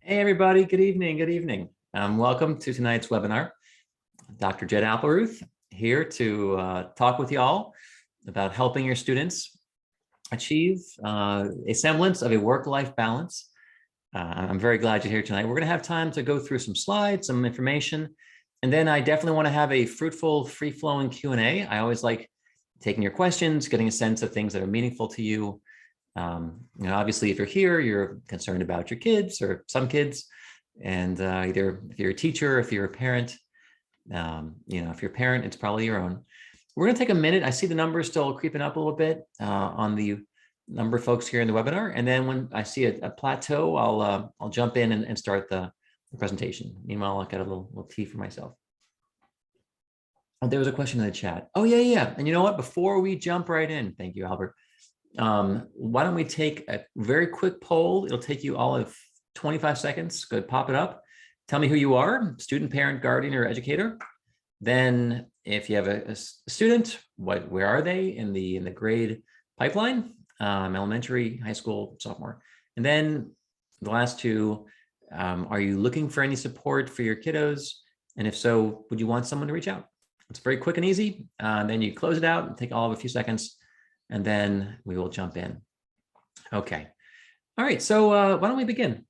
Hey, everybody. Good evening. Good evening. Welcome to tonight's webinar. Dr. Jed Applerouth here to talk with y'all about helping your students achieve a semblance of a work-life balance. I'm very glad you're here tonight. We're going to have time to go through some slides, some information, and then I definitely want to have a fruitful, free-flowing Q&A. I always like taking your questions, getting a sense of things that are meaningful to you. Obviously, if you're here, you're concerned about your kids or some kids, and either if you're a teacher, if you're a parent, if you're a parent, it's probably your own. We're going to take a minute. I see the numbers still creeping up a little bit on the number of folks here in the webinar, and then when I see a plateau, I'll jump in and start the presentation. Meanwhile, I'll get a little tea for myself. Oh, there was a question in the chat. Oh yeah. And you know what? Before we jump right in, thank you, Albert. Why don't we take a very quick poll? It'll take you all of 25 seconds. Go pop it up. Tell me who you are, student, parent, guardian, or educator. Then if you have a student, where are they in the grade pipeline? Elementary, high school, sophomore. And then the last two, are you looking for any support for your kiddos? And if so, would you want someone to reach out? It's very quick and easy. Then you close it out and take all of a few seconds, and then we will jump in. Okay. All right. So why don't we begin?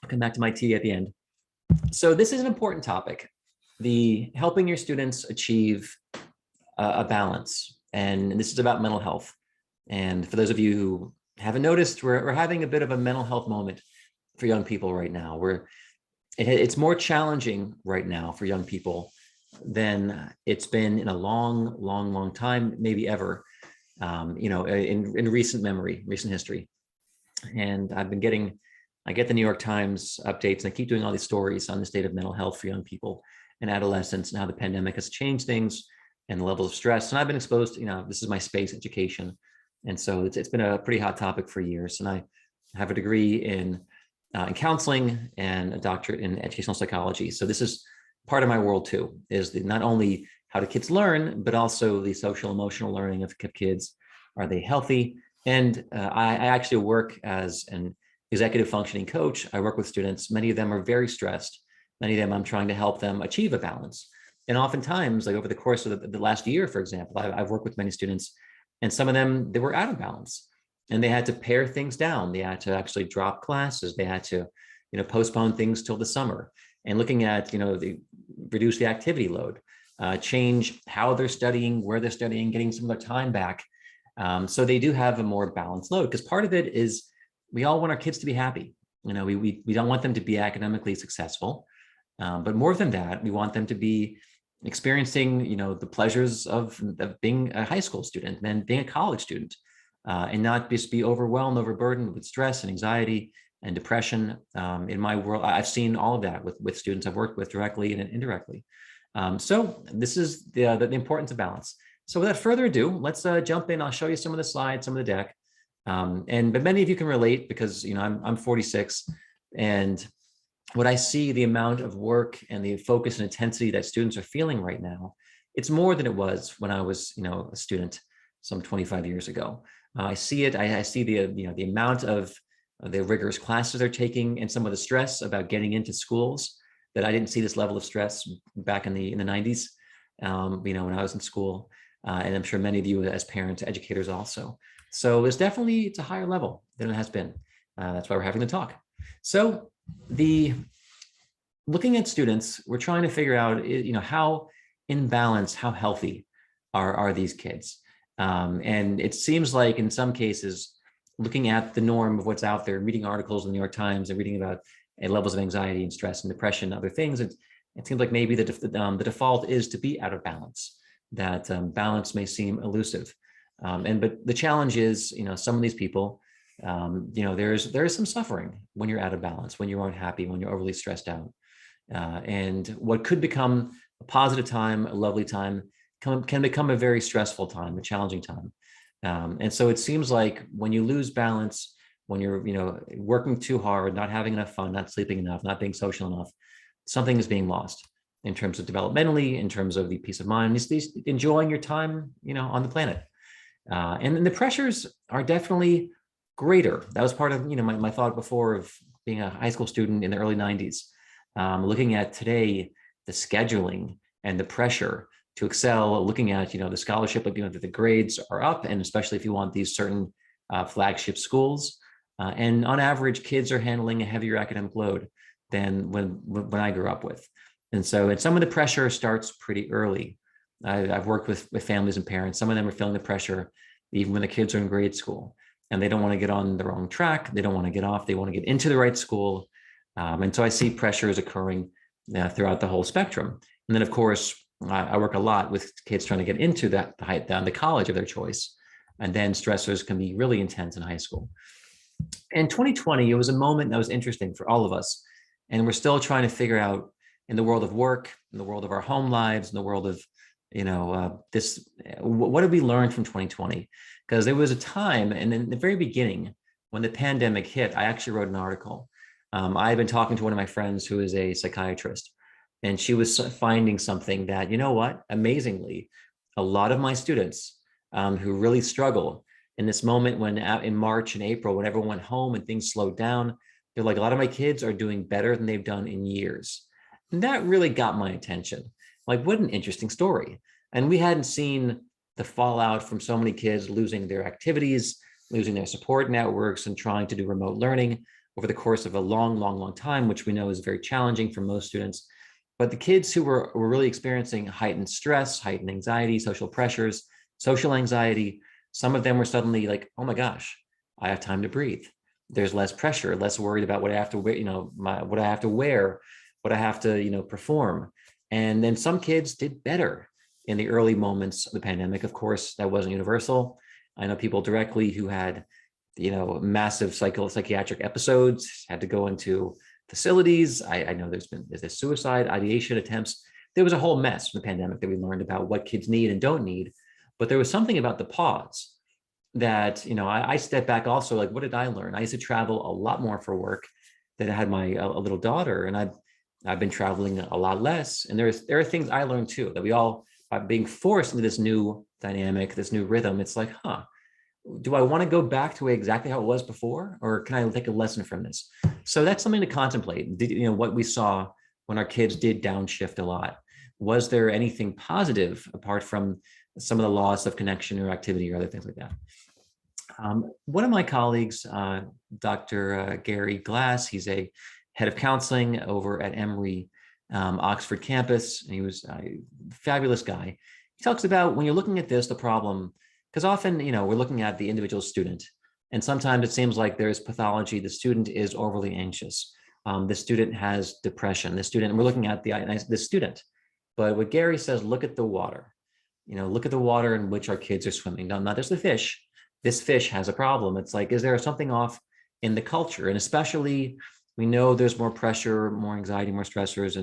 I'll come back to my tea at the end. So this is an important topic, the helping your students achieve a balance. And this is about mental health. And for those of you who haven't noticed, we're having a bit of a mental health moment for young people right now. It's more challenging right now for young people than it's been in a long time, maybe ever, in recent memory, recent history. And I get the New York Times updates, and I keep doing all these stories on the state of mental health for young people and adolescents and how the pandemic has changed things and the levels of stress. And I've been exposed to, this is my space, education. And so it's been a pretty hot topic for years. And I have a degree in counseling and a doctorate in educational psychology. So this is part of my world too, is not only how do kids learn, but also the social emotional learning of kids. Are they healthy? And I actually work as an executive functioning coach. I work with students. Many of them are very stressed. Many of them, I'm trying to help them achieve a balance. And oftentimes, like over the course of the last year, for example, I've worked with many students, and some of them, they were out of balance and they had to pare things down. They had to actually drop classes. They had to, postpone things till the summer, and looking at, reduce the activity load, change how they're studying, where they're studying, getting some of their time back. So they do have a more balanced load, because part of it is we all want our kids to be happy. We don't want them to be academically successful, but more than that, we want them to be experiencing, the pleasures of being a high school student and then being a college student, and not just be overwhelmed, overburdened with stress and anxiety and depression. In my world, I've seen all of that with students I've worked with directly and indirectly. So this is the importance of balance. So without further ado, let's jump in. I'll show you some of the slides, some of the deck. But many of you can relate, because I'm 46, and what I see, the amount of work and the focus and intensity that students are feeling right now, it's more than it was when I was a student some 25 years ago. I see it. I see the amount of the rigorous classes they're taking, and some of the stress about getting into schools that I didn't see this level of stress back in the 90s, when I was in school. And I'm sure many of you as parents, educators also. So it's a higher level than it has been. That's why we're having the talk. So looking at students, we're trying to figure out, how in balance, how healthy are these kids? And it seems like in some cases, looking at the norm of what's out there, reading articles in the New York Times and reading about levels of anxiety and stress and depression, and other things, it seems like maybe the default is to be out of balance, that balance may seem elusive. But the challenge is, some of these people, there is some suffering when you're out of balance, when you aren't happy, when you're overly stressed out. And what could become a positive time, a lovely time, can become a very stressful time, a challenging time. And so it seems like when you lose balance, when you're, working too hard, not having enough fun, not sleeping enough, not being social enough, something is being lost in terms of developmentally, in terms of the peace of mind, just enjoying your time, on the planet. And the pressures are definitely greater. That was part of, my thought before of being a high school student in the early 90s, looking at today, the scheduling and the pressure to excel, looking at, the scholarship, that the grades are up, and especially if you want these certain flagship schools. And on average, kids are handling a heavier academic load than when I grew up with. And some of the pressure starts pretty early. I've worked with families and parents. Some of them are feeling the pressure even when the kids are in grade school, and they don't want to get on the wrong track. They don't want to get off. They want to get into the right school. And so I see pressures occurring throughout the whole spectrum. And then, of course, I work a lot with kids trying to get into the college of their choice. And then stressors can be really intense in high school. In 2020, it was a moment that was interesting for all of us. And we're still trying to figure out, in the world of work, in the world of our home lives, in the world of, what did we learn from 2020? Because there was a time, and in the very beginning, when the pandemic hit, I actually wrote an article. I had been talking to one of my friends who is a psychiatrist, and she was finding something that, amazingly, a lot of my students who really struggle in this moment, when in March and April, when everyone went home and things slowed down, they're like, a lot of my kids are doing better than they've done in years. And that really got my attention. Like, what an interesting story. And we hadn't seen the fallout from so many kids losing their activities, losing their support networks, and trying to do remote learning over the course of a long time, which we know is very challenging for most students. But the kids who were really experiencing heightened stress, heightened anxiety, social pressures, social anxiety, some of them were suddenly like, oh my gosh, I have time to breathe. There's less pressure, less worried about what I have to wear, what I have to wear, what I have to, perform. And then some kids did better in the early moments of the pandemic. Of course, that wasn't universal. I know people directly who had, massive psychiatric episodes, had to go into facilities. I know there's suicide, ideation attempts. There was a whole mess from the pandemic that we learned about what kids need and don't need. But there was something about the pause that, I stepped back also, like, what did I learn? I used to travel a lot more for work. Then I had a little daughter, and I've been traveling a lot less. And there are things I learned too, that we all are being forced into this new dynamic, this new rhythm. It's like, do I want to go back to exactly how it was before, or can I take a lesson from this? So that's something to contemplate. What we saw when our kids did downshift a lot, was there anything positive apart from some of the loss of connection or activity or other things like that? One of my colleagues, Dr. Gary Glass, he's a head of counseling over at Emory Oxford campus. And he was a fabulous guy. He talks about, when you're looking at this, the problem, because often, we're looking at the individual student, and sometimes it seems like there's pathology. The student is overly anxious. The student has depression. We're looking at the student. But what Gary says, look at the water. Look at the water in which our kids are swimming. Not just the fish. This fish has a problem. It's like, is there something off in the culture? And especially, we know there's more pressure, more anxiety, more stressors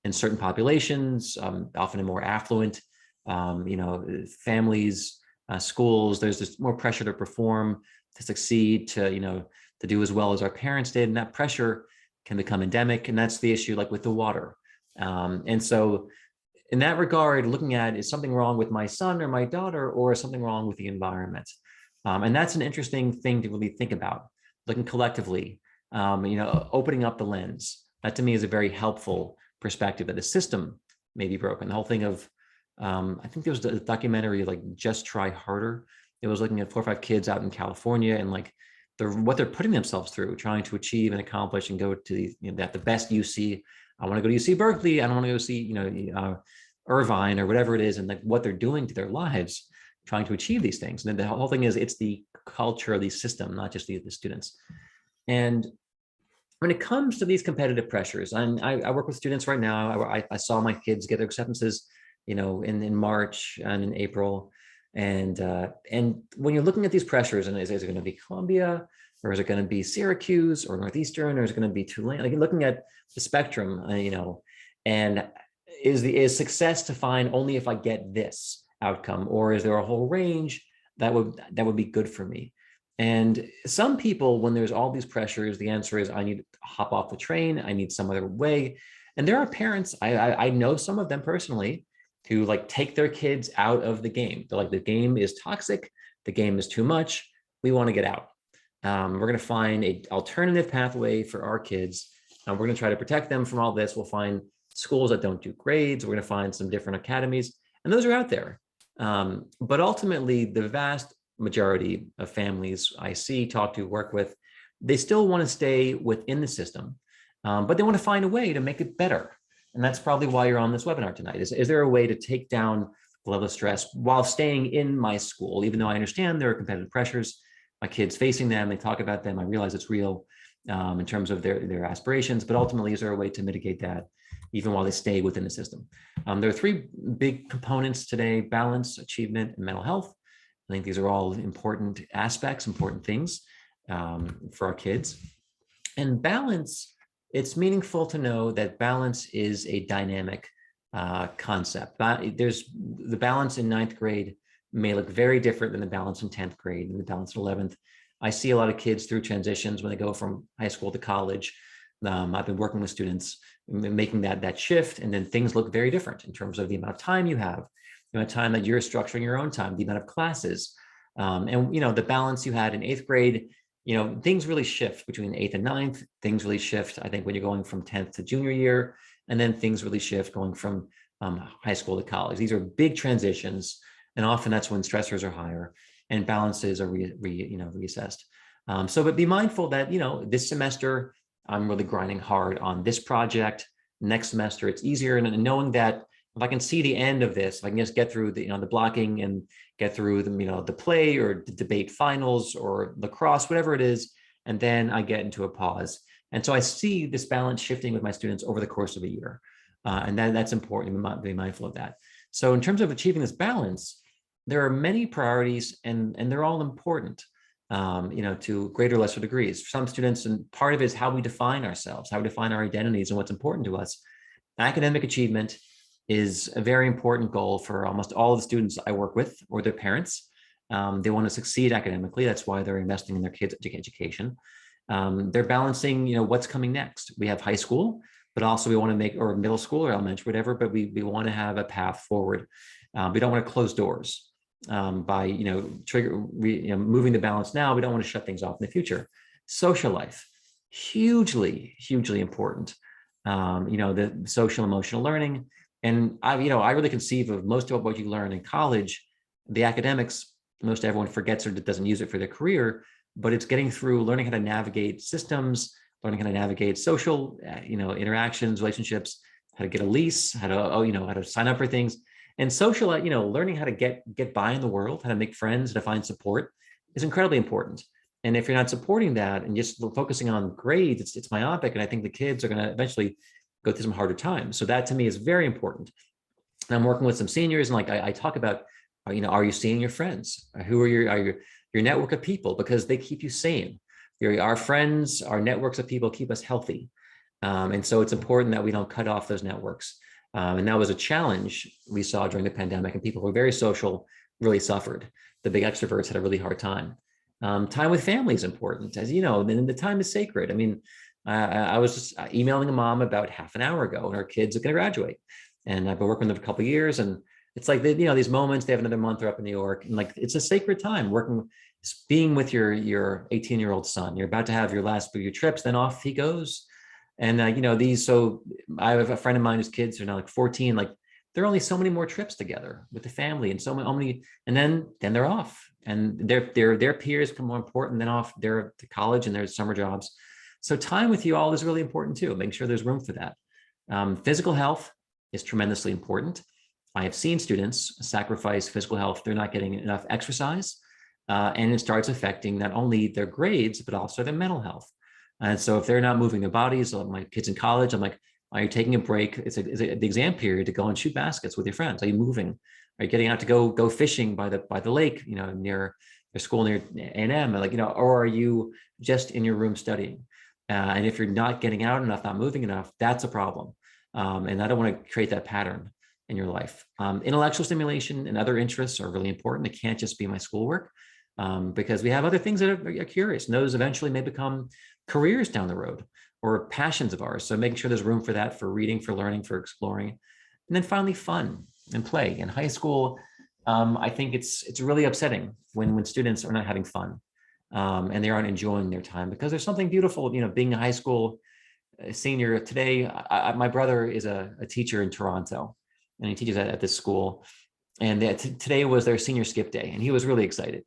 in certain populations, often in more affluent, families, schools. There's just more pressure to perform, to succeed, to do as well as our parents did. And that pressure can become endemic. And that's the issue, like with the water. And so in that regard, looking at, is something wrong with my son or my daughter, or is something wrong with the environment? And that's an interesting thing to really think about, looking collectively, opening up the lens. That to me is a very helpful perspective, that the system may be broken. The whole thing of, I think there was a documentary, like Just Try Harder. It was looking at 4 or 5 kids out in California, and like what they're putting themselves through, trying to achieve and accomplish and go to the best UC. I want to go to UC Berkeley. I don't want to go see, Irvine or whatever it is, and like what they're doing to their lives, trying to achieve these things. And then the whole thing is, it's the culture of the system, not just the students. And when it comes to these competitive pressures, and I work with students right now. I saw my kids get their acceptances, in March and in April. And when you're looking at these pressures, and is it going to be Columbia, or is it going to be Syracuse or Northeastern, or is it going to be Tulane? Like, looking at the spectrum, and is success defined only if I get this outcome, or is there a whole range that would be good for me? And some people, when there's all these pressures, the answer is, I need to hop off the train. I need some other way. And there are parents, I know some of them personally, who like take their kids out of the game. They're like, the game is toxic. The game is too much. We want to get out. We're going to find an alternative pathway for our kids. And we're going to try to protect them from all this. We'll find schools that don't do grades. We're going to find some different academies, and those are out there. But ultimately, the vast majority of families I see, talk to, work with, they still want to stay within the system, but they want to find a way to make it better. And that's probably why you're on this webinar tonight. Is there a way to take down the level of stress while staying in my school, even though I understand there are competitive pressures, my kids facing them, they talk about them, I realize it's real in terms of their aspirations, but ultimately, is there a way to mitigate that even while they stay within the system? There are three big components today: balance, achievement, and mental health. I think these are all important aspects, important things for our kids. And balance, it's meaningful to know that balance is a dynamic concept. There's the balance in ninth grade may look very different than the balance in 10th grade and the balance in 11th. I see a lot of kids through transitions when they go from high school to college. I've been working with students making that shift, and then things look very different in terms of the amount of time you have, the amount of time that you're structuring your own time, the amount of classes, and the balance you had in 8th grade. Things really shift between 8th and 9th. Things really shift, I think, when you're going from 10th to junior year, and then things really shift going from high school to college. These are big transitions, and often that's when stressors are higher and balances are reassessed. But be mindful that this semester I'm really grinding hard on this project. Next semester it's easier, and knowing that if I can see the end of this, if I can just get through the blocking and get through the play or the debate finals or lacrosse, whatever it is, and then I get into a pause. And so I see this balance shifting with my students over the course of a year, and that's important to be mindful of that. So in terms of achieving this balance, there are many priorities, and they're all important, to greater or lesser degrees. For some students, and part of it is how we define ourselves, how we define our identities and what's important to us. Academic achievement is a very important goal for almost all of the students I work with or their parents. They want to succeed academically. That's why they're investing in their kids' education. They're balancing, what's coming next. We have high school, but also we want to make, or middle school or elementary, whatever, but we want to have a path forward. We don't want to close doors by, moving the balance now. We don't want to shut things off in the future. Social life, hugely, hugely important. The social emotional learning. And I really conceive of most of what you learn in college, the academics, most everyone forgets or doesn't use it for their career, but it's getting through learning how to navigate systems, learning how to navigate social, interactions, relationships, how to get a lease, how to sign up for things, and social, learning how to get by in the world, how to make friends, how to find support is incredibly important. And if you're not supporting that and just focusing on grades, it's myopic. And I think the kids are going to eventually go through some harder times. So that to me is very important. And I'm working with some seniors, and I talk about, are you seeing your friends? Who are your network of people? Because they keep you sane. Our friends, our networks of people keep us healthy. And so it's important that we don't cut off those networks. And that was a challenge we saw during the pandemic, and people who were very social really suffered. The big extroverts had a really hard time. Time with family is important, as you know, and the time is sacred. I mean, I was just emailing a mom about half an hour ago, and her kids are going to graduate, and I've been working with them for a couple of years, and it's like these moments. They have another month. They're up in New York, and it's a sacred time being with your 18-year-old son. You're about to have your last of your trips, then off he goes. And so I have a friend of mine whose kids are now 14. There are only so many more trips together with the family, and so many, and then they're off, and their peers become more important. Then off, they're to college and their summer jobs. So time with you all is really important too. Make sure there's room for that. Physical health is tremendously important. I have seen students sacrifice physical health. They're not getting enough exercise, and it starts affecting not only their grades, but also their mental health. And so if they're not moving their bodies, like my kids in college, I'm like, are you taking a break? It's the exam period to go and shoot baskets with your friends. Are you moving? Are you getting out to go fishing by the lake, near your school, near A&M, or are you just in your room studying? And if you're not getting out enough, not moving enough, that's a problem. And I don't want to create that pattern in your life. Intellectual stimulation and other interests are really important. It can't just be my schoolwork, because we have other things that are curious, and those eventually may become careers down the road or passions of ours. So making sure there's room for that, for reading, for learning, for exploring. And then finally, fun and play. In high school, I think it's really upsetting when students are not having fun. and they aren't enjoying their time, because there's something beautiful, being a high school senior today. My brother is a teacher in Toronto, and he teaches at this school. And today was their senior skip day, and he was really excited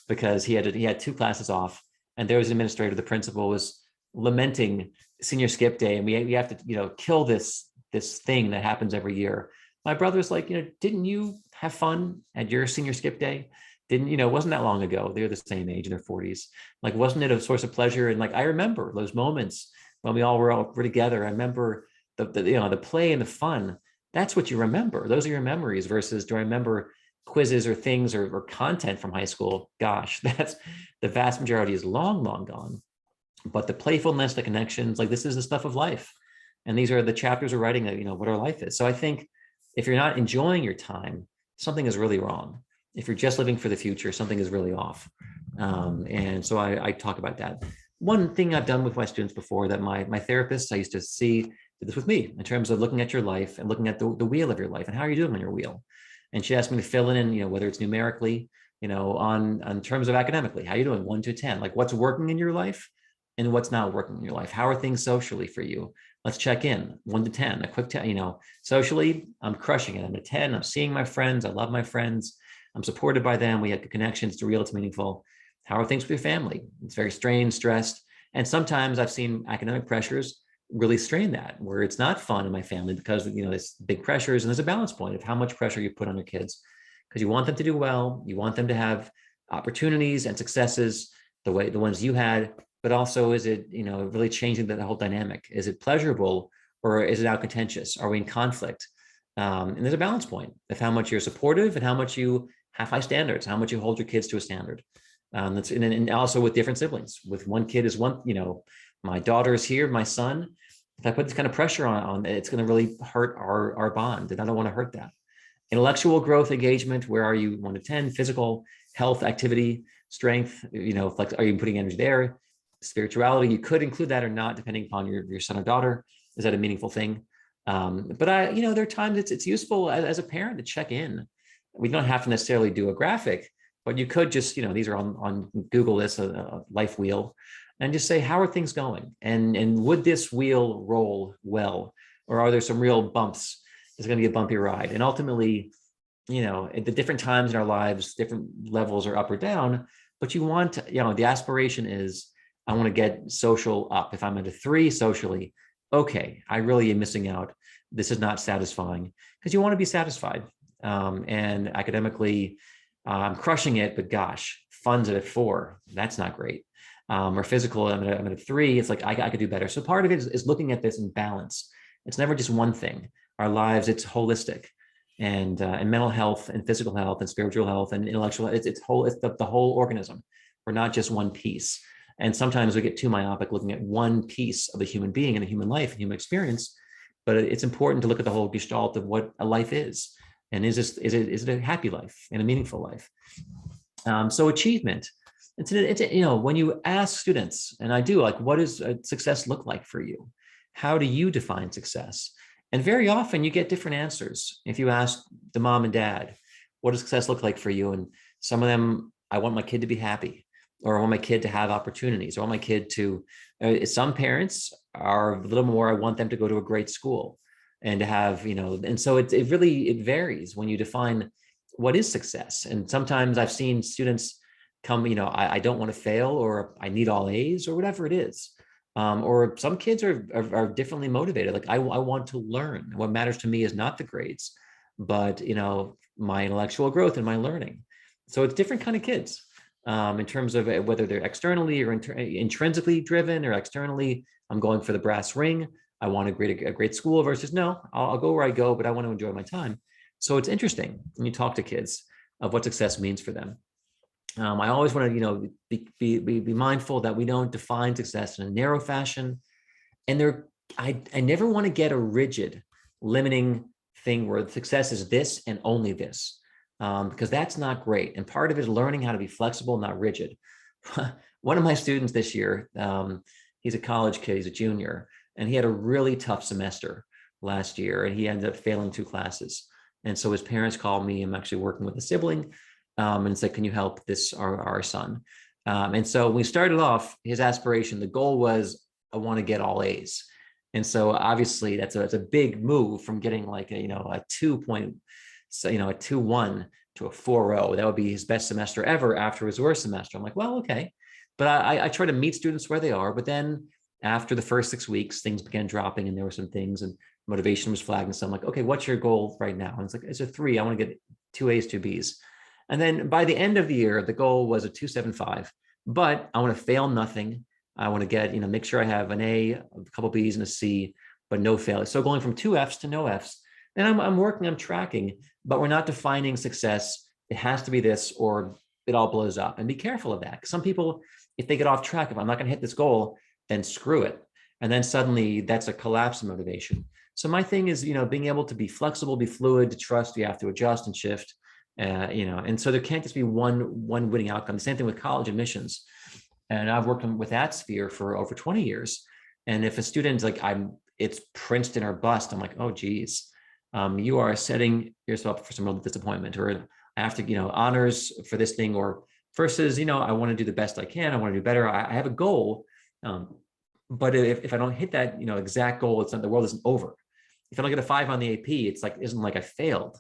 because he had 2 classes off, and there was an administrator, the principal was lamenting senior skip day, and we have to kill this thing that happens every year. My brother's like, didn't you have fun at your senior skip day? Didn't wasn't that long ago? They're the same age, in their 40s. Like, wasn't it a source of pleasure? And like, I remember those moments when we all were together. I remember the play and the fun. That's what you remember. Those are your memories. Versus, do I remember quizzes or things or content from high school? Gosh, that's the vast majority is long, long gone. But the playfulness, the connections, like, this is the stuff of life. And these are the chapters we're writing that, what our life is. So I think if you're not enjoying your time, something is really wrong. If you're just living for the future, something is really off. And so I talk about that. One thing I've done with my students before, that my therapist I used to see did this with me, in terms of looking at your life and looking at the wheel of your life and how are you doing on your wheel. And she asked me to fill in, whether it's numerically, on terms of academically, how are you doing, 1 to 10, like what's working in your life and what's not working in your life. How are things socially for you? Let's check in, 1 to 10, a quick 10, socially, I'm crushing it. I'm a 10, I'm seeing my friends. I love my friends. I'm supported by them. We have good connections. It's real, it's meaningful. How are things with your family? It's very strained, stressed. And sometimes I've seen academic pressures really strain that, where it's not fun in my family because, there's big pressures, and there's a balance point of how much pressure you put on your kids, because you want them to do well. You want them to have opportunities and successes the ones you had, but also, is it, really changing the whole dynamic? Is it pleasurable, or is it now contentious? Are we in conflict? And there's a balance point of how much you're supportive and how much you have high standards, how much you hold your kids to a standard. And also with different siblings. With one kid is one, my daughter is here, my son. If I put this kind of pressure on it's going to really hurt our bond, and I don't want to hurt that. Intellectual growth, engagement, where are you, 1 to 10? Physical health, activity, strength, are you putting energy there? Spirituality, you could include that or not, depending upon your son or daughter. Is that a meaningful thing? But there are times it's useful as a parent to check in. We don't have to necessarily do a graphic, but you could just, these are on Google, this a life wheel, and just say, how are things going? And would this wheel roll well? Or are there some real bumps? It's going to be a bumpy ride. And ultimately, at the different times in our lives, different levels are up or down, but you want, the aspiration is, I want to get social up. If I'm at a 3 socially, okay, I really am missing out. This is not satisfying, because you want to be satisfied. And academically, I'm crushing it, but gosh, fun's at a 4. That's not great. Or physical, I'm at a 3. It's like, I could do better. So part of it is looking at this in balance. It's never just one thing. Our lives, it's holistic, and mental health and physical health and spiritual health and intellectual, it's the whole organism. We're not just one piece. And sometimes we get too myopic looking at one piece of a human being and a human life and human experience. But it's important to look at the whole gestalt of what a life is. And is it a happy life and a meaningful life? So achievement. It's when you ask students, and I do, like, what does success look like for you? How do you define success? And very often you get different answers. If you ask the mom and dad, what does success look like for you? And some of them, I want my kid to be happy, or I want my kid to have opportunities, or I want my kid to, some parents are a little more, I want them to go to a great school and to have, and so it varies when you define what is success. And sometimes I've seen students come, I don't want to fail, or I need all A's, or whatever it is. Or some kids are differently motivated. Like, I want to learn. What matters to me is not the grades, but, my intellectual growth and my learning. So it's different kind of kids. In terms of whether they're externally or intrinsically driven, or externally, I'm going for the brass ring. I want a great school, versus, no, I'll go where I go, but I want to enjoy my time. So it's interesting when you talk to kids of what success means for them. I always want to, be mindful that we don't define success in a narrow fashion. And I never want to get a rigid, limiting thing where success is this and only this. Because that's not great. And part of it is learning how to be flexible, not rigid. One of my students this year, he's a college kid, he's a junior, and he had a really tough semester last year, and he ended up failing 2 classes. And so his parents called me. I'm actually working with a sibling, and said, can you help our son? And so when we started off, his aspiration, the goal was, I want to get all A's. And so obviously that's a big move from getting like a 2 point, so a 2.1 to a 4.0. That would be his best semester ever after his worst semester. I'm like, well, okay. But I try to meet students where they are. But then after the first 6 weeks, things began dropping and there were some things and motivation was flagged. And so I'm like, okay, what's your goal right now? And it's like, it's a 3. I want to get 2 A's, 2 B's. And then by the end of the year, the goal was a 2.75, but I want to fail nothing. I want to get, make sure I have an A, a couple B's and a C, but no failure. So going from 2 F's to no F's. And I'm working, I'm tracking, but we're not defining success. It has to be this or it all blows up. And be careful of that. Because some people, if they get off track, if I'm not going to hit this goal, then screw it. And then suddenly that's a collapse in motivation. So my thing is, being able to be flexible, be fluid, to trust, you have to adjust and shift, and so there can't just be one winning outcome. The same thing with college admissions. And I've worked with that sphere for over 20 years. And if a student's like, it's Princeton or bust, I'm like, oh, geez, you are setting yourself up for some real disappointment, or I have to, honors for this thing, or versus, I want to do the best I can. I want to do better. I have a goal. But if I don't hit that, exact goal, it's not, the world isn't over. If I don't get a 5 on the AP, it's like, isn't like I failed.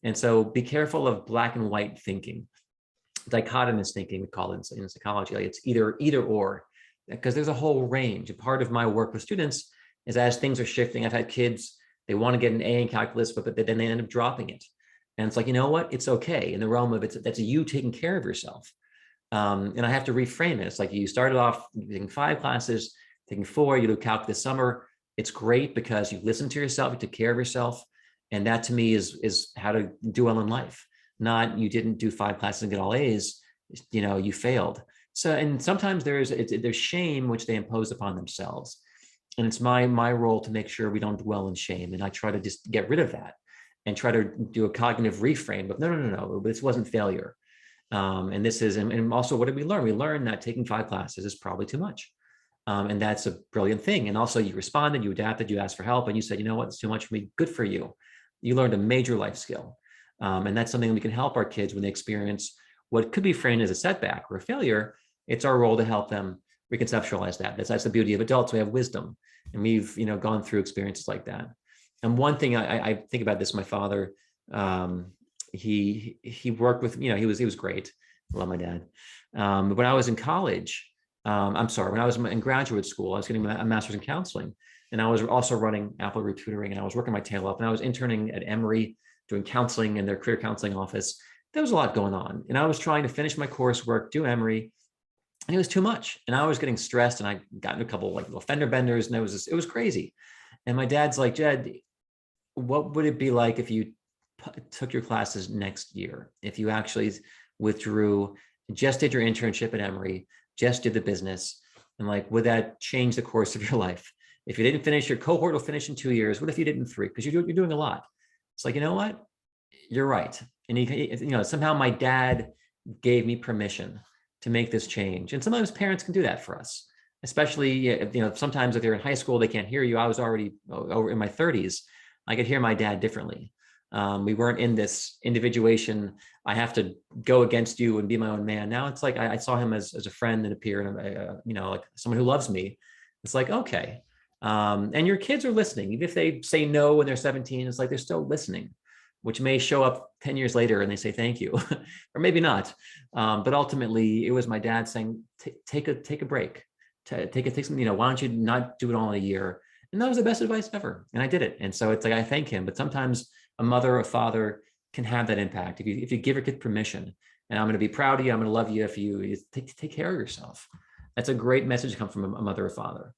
And so be careful of black and white thinking. Dichotomous thinking, we call it in psychology. Like it's either or, because there's a whole range. And part of my work with students is as things are shifting. I've had kids, they want to get an A in calculus, but then they end up dropping it. And it's like, you know what? It's okay. In the realm of that's you taking care of yourself. And I have to reframe it. It's like you started off taking 5 classes, taking 4, you do calc this summer. It's great because you listened to yourself, you took care of yourself. And that to me is how to do well in life. Not you didn't do 5 classes and get all A's, you failed. So, and sometimes there's shame, which they impose upon themselves. And it's my role to make sure we don't dwell in shame. And I try to just get rid of that and try to do a cognitive reframe of no, this wasn't failure. And this is, and also what did we learn? We learned that taking 5 classes is probably too much. And that's a brilliant thing. And also you responded, you adapted, you asked for help, and you said, you know what, it's too much for me. Good for you. You learned a major life skill. And that's something we can help our kids when they experience what could be framed as a setback or a failure. It's our role to help them reconceptualize that. That's the beauty of adults. We have wisdom, and we've gone through experiences like that. And one thing I think about this, my father, he worked with, he was great. I love my dad. But when I was in college, when I was in graduate school, I was getting a master's in counseling, and I was also running Applerouth tutoring, and I was working my tail off, and I was interning at Emory doing counseling in their career counseling office. There was a lot going on, and I was trying to finish my coursework, do Emory, and it was too much. And I was getting stressed, and I got into a couple like little fender benders, and it was crazy. And my dad's like, Jed, what would it be like if you took your classes next year? If you actually withdrew, just did your internship at Emory, just did the business, and like, would that change the course of your life? If you didn't finish, your cohort will finish in 2 years. What if you did in 3? Because you're doing a lot. It's like, you know what? You're right. And somehow my dad gave me permission to make this change. And sometimes parents can do that for us, especially, sometimes if they're in high school, they can't hear you. I was already over in my 30s. I could hear my dad differently. We weren't in this individuation. I have to go against you and be my own man. Now it's like, I saw him as a friend and a peer, and like someone who loves me. It's like, okay. And your kids are listening. Even if they say no when they're 17, it's like they're still listening, which may show up 10 years later and they say thank you, or maybe not. But ultimately, it was my dad saying, take a break, take some, why don't you not do it all in a year? And that was the best advice ever. And I did it. And so it's like, I thank him. But sometimes a mother or father can have that impact. If you give your kid permission, and I'm going to be proud of you, I'm going to love you if you take care of yourself. That's a great message to come from a mother or father.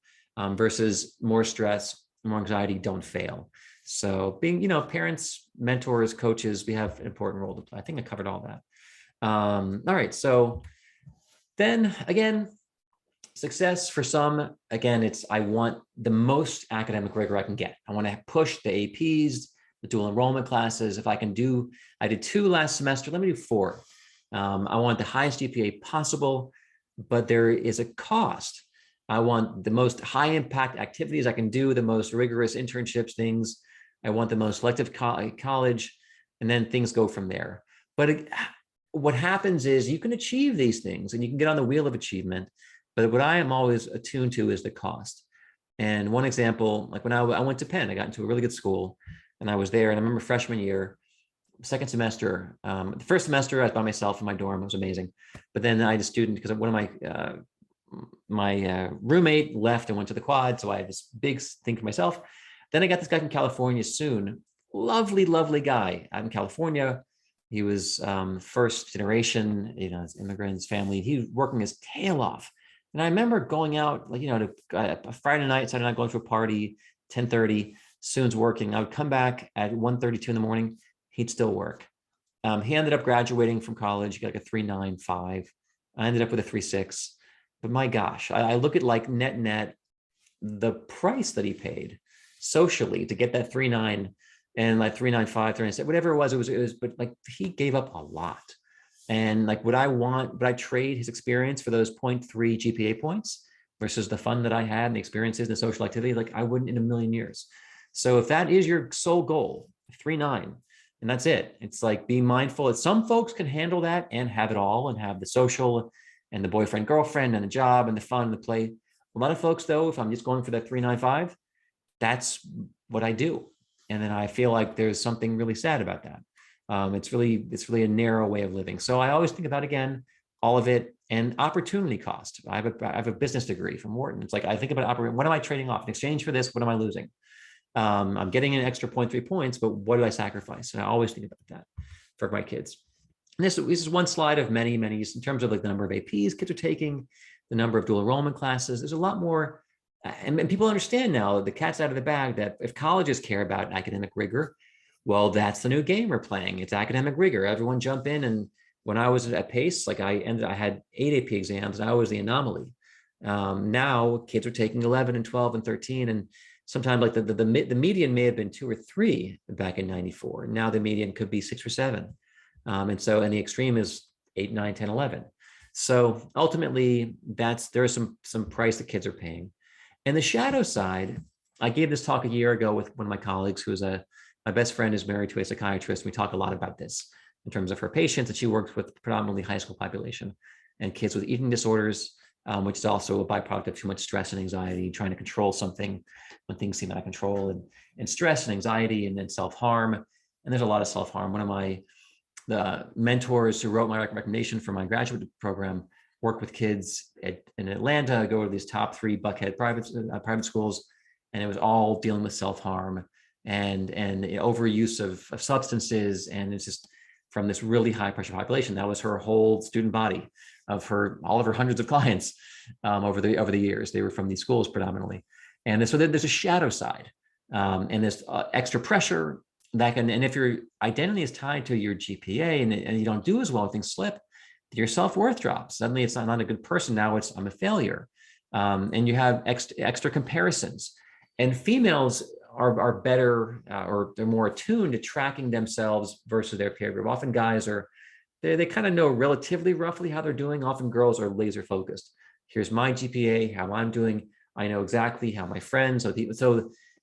Versus more stress, more anxiety, don't fail. So being, parents, mentors, coaches, we have an important role to play. I think I covered all that. All right. So then again, success for some, again, I want the most academic rigor I can get. I want to push the APs, the dual enrollment classes. If I did 2 last semester, let me do 4. I want the highest GPA possible, but there is a cost. I want the most high impact activities I can do, the most rigorous internships, things. I want the most selective college, and then things go from there. But what happens is you can achieve these things and you can get on the wheel of achievement. But what I am always attuned to is the cost. And one example, like when I went to Penn, I got into a really good school and I was there. And I remember freshman year, second semester, the first semester I was by myself in my dorm. It was amazing. But then I had a student because one of my roommate left and went to the quad. So I had this big thing for myself. Then I got this guy from California soon. Lovely, lovely guy out in California. He was first generation, his immigrants, family. He was working his tail off. And I remember going out, like, to a Friday night, Saturday night, going to a party, 10:30, Soon's working. I would come back at 1:32 in the morning. He'd still work. He ended up graduating from college. He got like a 3.95. I ended up with a 3.6. But my gosh, I look at like net, the price that he paid socially to get that 3.9 and like 3.95, 3.96, whatever it was, but like he gave up a lot. And like, would I trade his experience for those 0.3 GPA points versus the fun that I had and the experiences and the social activity? Like I wouldn't in a million years. So if that is your sole goal, 3.9, and that's it. It's like, be mindful that some folks can handle that and have it all and have the social and the boyfriend, girlfriend, and the job and the fun and the play. A lot of folks though, if I'm just going for that 3.95, that's what I do. And then I feel like there's something really sad about that. It's really a narrow way of living. So I always think about, again, all of it and opportunity cost. I have a business degree from Wharton. It's like, I think about what am I trading off in exchange for this? What am I losing? I'm getting an extra 0.3 points, but what do I sacrifice? And I always think about that for my kids. And this is one slide of many, many, in terms of like the number of APs kids are taking, the number of dual enrollment classes. There's a lot more. And people understand now, the cat's out of the bag, that if colleges care about academic rigor, well, that's the new game we're playing. It's academic rigor. Everyone jump in. And when I was at Pace, like I had 8 AP exams and I was the anomaly. Now kids are taking 11 and 12 and 13. And sometimes like the median may have been 2 or 3 back in 94. Now the median could be 6 or 7. And the extreme is 8, 9, 10, 11. So ultimately there is some price that kids are paying. And the shadow side, I gave this talk a year ago with one of my colleagues who's my best friend is married to a psychiatrist. We talk a lot about this in terms of her patients, and she works with predominantly high school population and kids with eating disorders, which is also a byproduct of too much stress and anxiety, trying to control something when things seem out of control, and stress and anxiety, and then self-harm. And there's a lot of self-harm. One of the mentors who wrote my recommendation for my graduate program work with kids in Atlanta, go to these top 3 Buckhead private schools, and it was all dealing with self-harm and overuse of substances. And it's just from this really high pressure population. That was her whole student body of all of her hundreds of clients over the years. They were from these schools predominantly. And so there's a shadow side, and this extra pressure that can, and if your identity is tied to your GPA and you don't do as well, things slip, your self-worth drops. Suddenly it's not a good person. Now it's, I'm a failure. And you have extra comparisons. And females are better, or they're more attuned to tracking themselves versus their peer group. Often guys they kind of know relatively roughly how they're doing. Often girls are laser focused. Here's my GPA, how I'm doing. I know exactly how my friends, and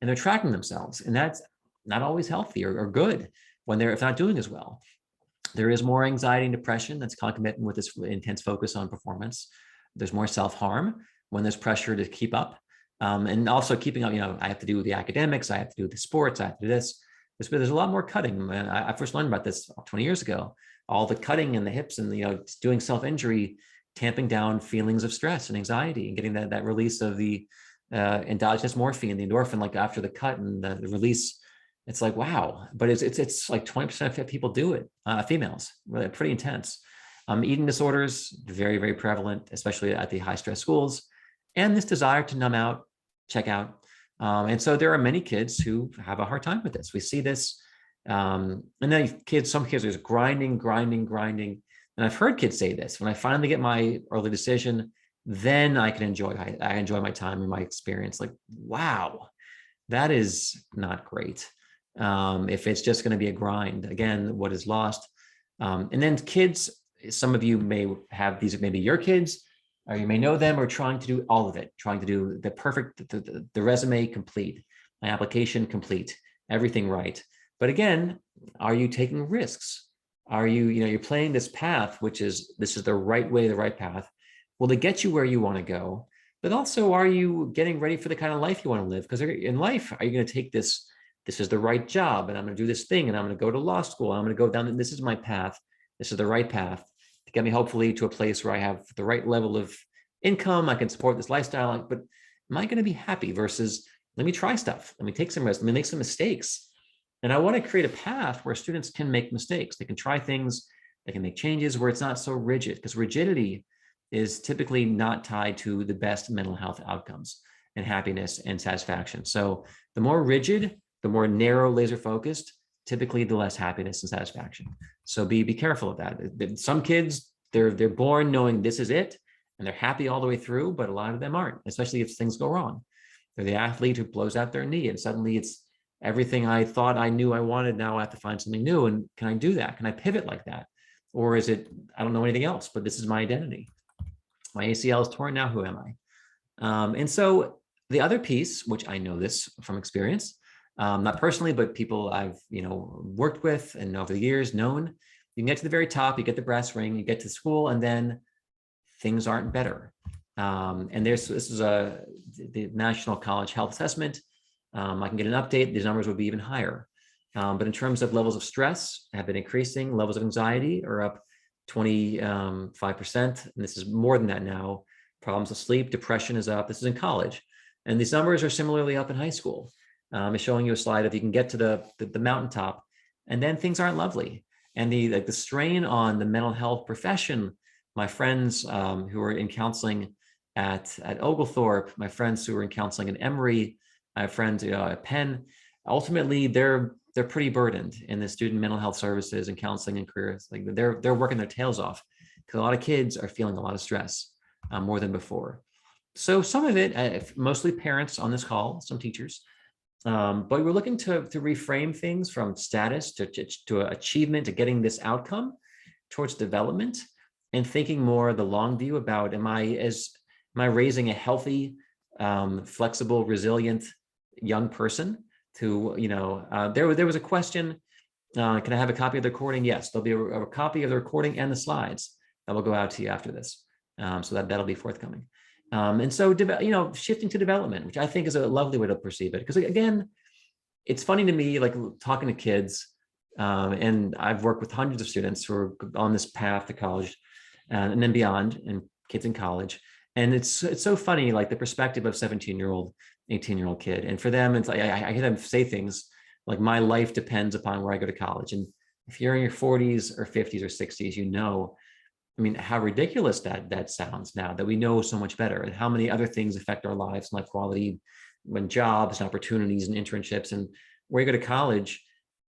they're tracking themselves. And that's not always healthy or good when if not doing as well. There is more anxiety and depression that's concomitant with this intense focus on performance. There's more self-harm when there's pressure to keep up. And also keeping up, I have to do the academics, I have to do the sports, I have to do this. There's a lot more cutting. I first learned about this 20 years ago. All the cutting and the hips and doing self-injury, tamping down feelings of stress and anxiety and getting that release of the endogenous morphine, the endorphin, like after the cut and the release. It's like, wow, but it's like 20% of people do it, females, really pretty intense. Eating disorders, very, very prevalent, especially at the high stress schools. And this desire to numb out, check out. And so there are many kids who have a hard time with this. We see this. And then some kids are just grinding. And I've heard kids say this: when I finally get my early decision, then I enjoy my time and my experience. Like, wow, that is not great. If it's just going to be a grind, again, what is lost? And then kids, some of you may have these, maybe your kids, or you may know them, are trying to do all of it, trying to do the resume complete, my application complete, everything right. But again, are you taking risks? Are you, you're playing this path, which is, this is the right way, the right path. Will it get you where you want to go? But also, are you getting ready for the kind of life you want to live? Because in life, are you going to take this is the right job, and I'm going to do this thing, and I'm going to go to law school, and I'm going to go down, this is my path. This is the right path to get me hopefully to a place where I have the right level of income. I can support this lifestyle, but am I going to be happy versus let me try stuff. Let me take some risks. Let me make some mistakes. And I want to create a path where students can make mistakes. They can try things, they can make changes where it's not so rigid, because rigidity is typically not tied to the best mental health outcomes and happiness and satisfaction. So the more rigid, the more narrow, laser focused, typically the less happiness and satisfaction. So be careful of that. Some kids, they're born knowing this is it, and they're happy all the way through, but a lot of them aren't, especially if things go wrong. They're the athlete who blows out their knee, and suddenly it's everything I thought I knew I wanted. Now I have to find something new. And can I do that? Can I pivot like that? Or is it, I don't know anything else, but this is my identity. My ACL is torn. Now who am I? And so the other piece, which I know this from experience, not personally, but people I've worked with and over the years known, you can get to the very top, you get the brass ring, you get to school, and then things aren't better. And this is the National College Health Assessment. I can get an update. These numbers would be even higher. But in terms of levels of stress have been increasing. Levels of anxiety are up 25%. And this is more than that now. Problems of sleep, depression is up. This is in college. And these numbers are similarly up in high school. I'm showing you a slide of you can get to the mountaintop, and then things aren't lovely. And the strain on the mental health profession, my friends who are in counseling at Oglethorpe, my friends who are in counseling at Emory, I have friends at Penn, ultimately they're pretty burdened in the student mental health services and counseling and careers. Like they're working their tails off because a lot of kids are feeling a lot of stress more than before. So some of it, mostly parents on this call, some teachers, but we're looking to reframe things from status to achievement, to getting this outcome towards development, and thinking more the long view about am I raising a healthy, flexible, resilient young person? To there was a question. Can I have a copy of the recording? Yes, there'll be a copy of the recording and the slides that will go out to you after this, so that'll be forthcoming. And so, shifting to development, which I think is a lovely way to perceive it. Because again, it's funny to me, like talking to kids, and I've worked with hundreds of students who are on this path to college and then beyond, and kids in college. And it's so funny, like the perspective of 17-year-old, 18-year-old kid. And for them, it's like, I hear them say things like, my life depends upon where I go to college. And if you're in your 40s or 50s or 60s, I mean, how ridiculous that sounds now that we know so much better, and how many other things affect our lives, life quality, when jobs and opportunities and internships, and where you go to college.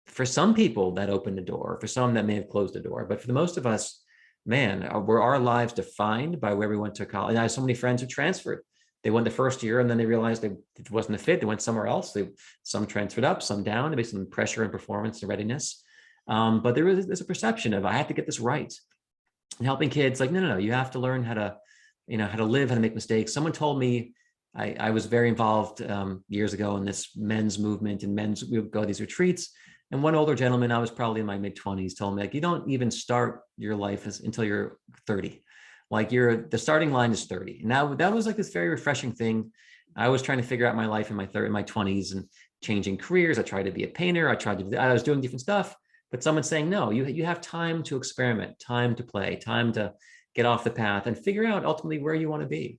For some people that opened the door, for some that may have closed the door, but for the most of us, man, were our lives defined by where we went to college? And I have so many friends who transferred. They went the first year and then they realized it wasn't a fit. They went somewhere else. Some transferred up, some down, based on pressure and performance and readiness. But there's a perception of I have to get this right. And helping kids, like, no, you have to learn how to live, how to make mistakes. Someone told me, I was very involved years ago in this men's movement, and we would go to these retreats. And one older gentleman, I was probably in my mid-20s, told me, like, you don't even start your life until you're 30. Like the starting line is 30. And that was like this very refreshing thing. I was trying to figure out my life in my 20s and changing careers. I tried to be a painter. I was doing different stuff. But someone's saying, no, you have time to experiment, time to play, time to get off the path and figure out ultimately where you want to be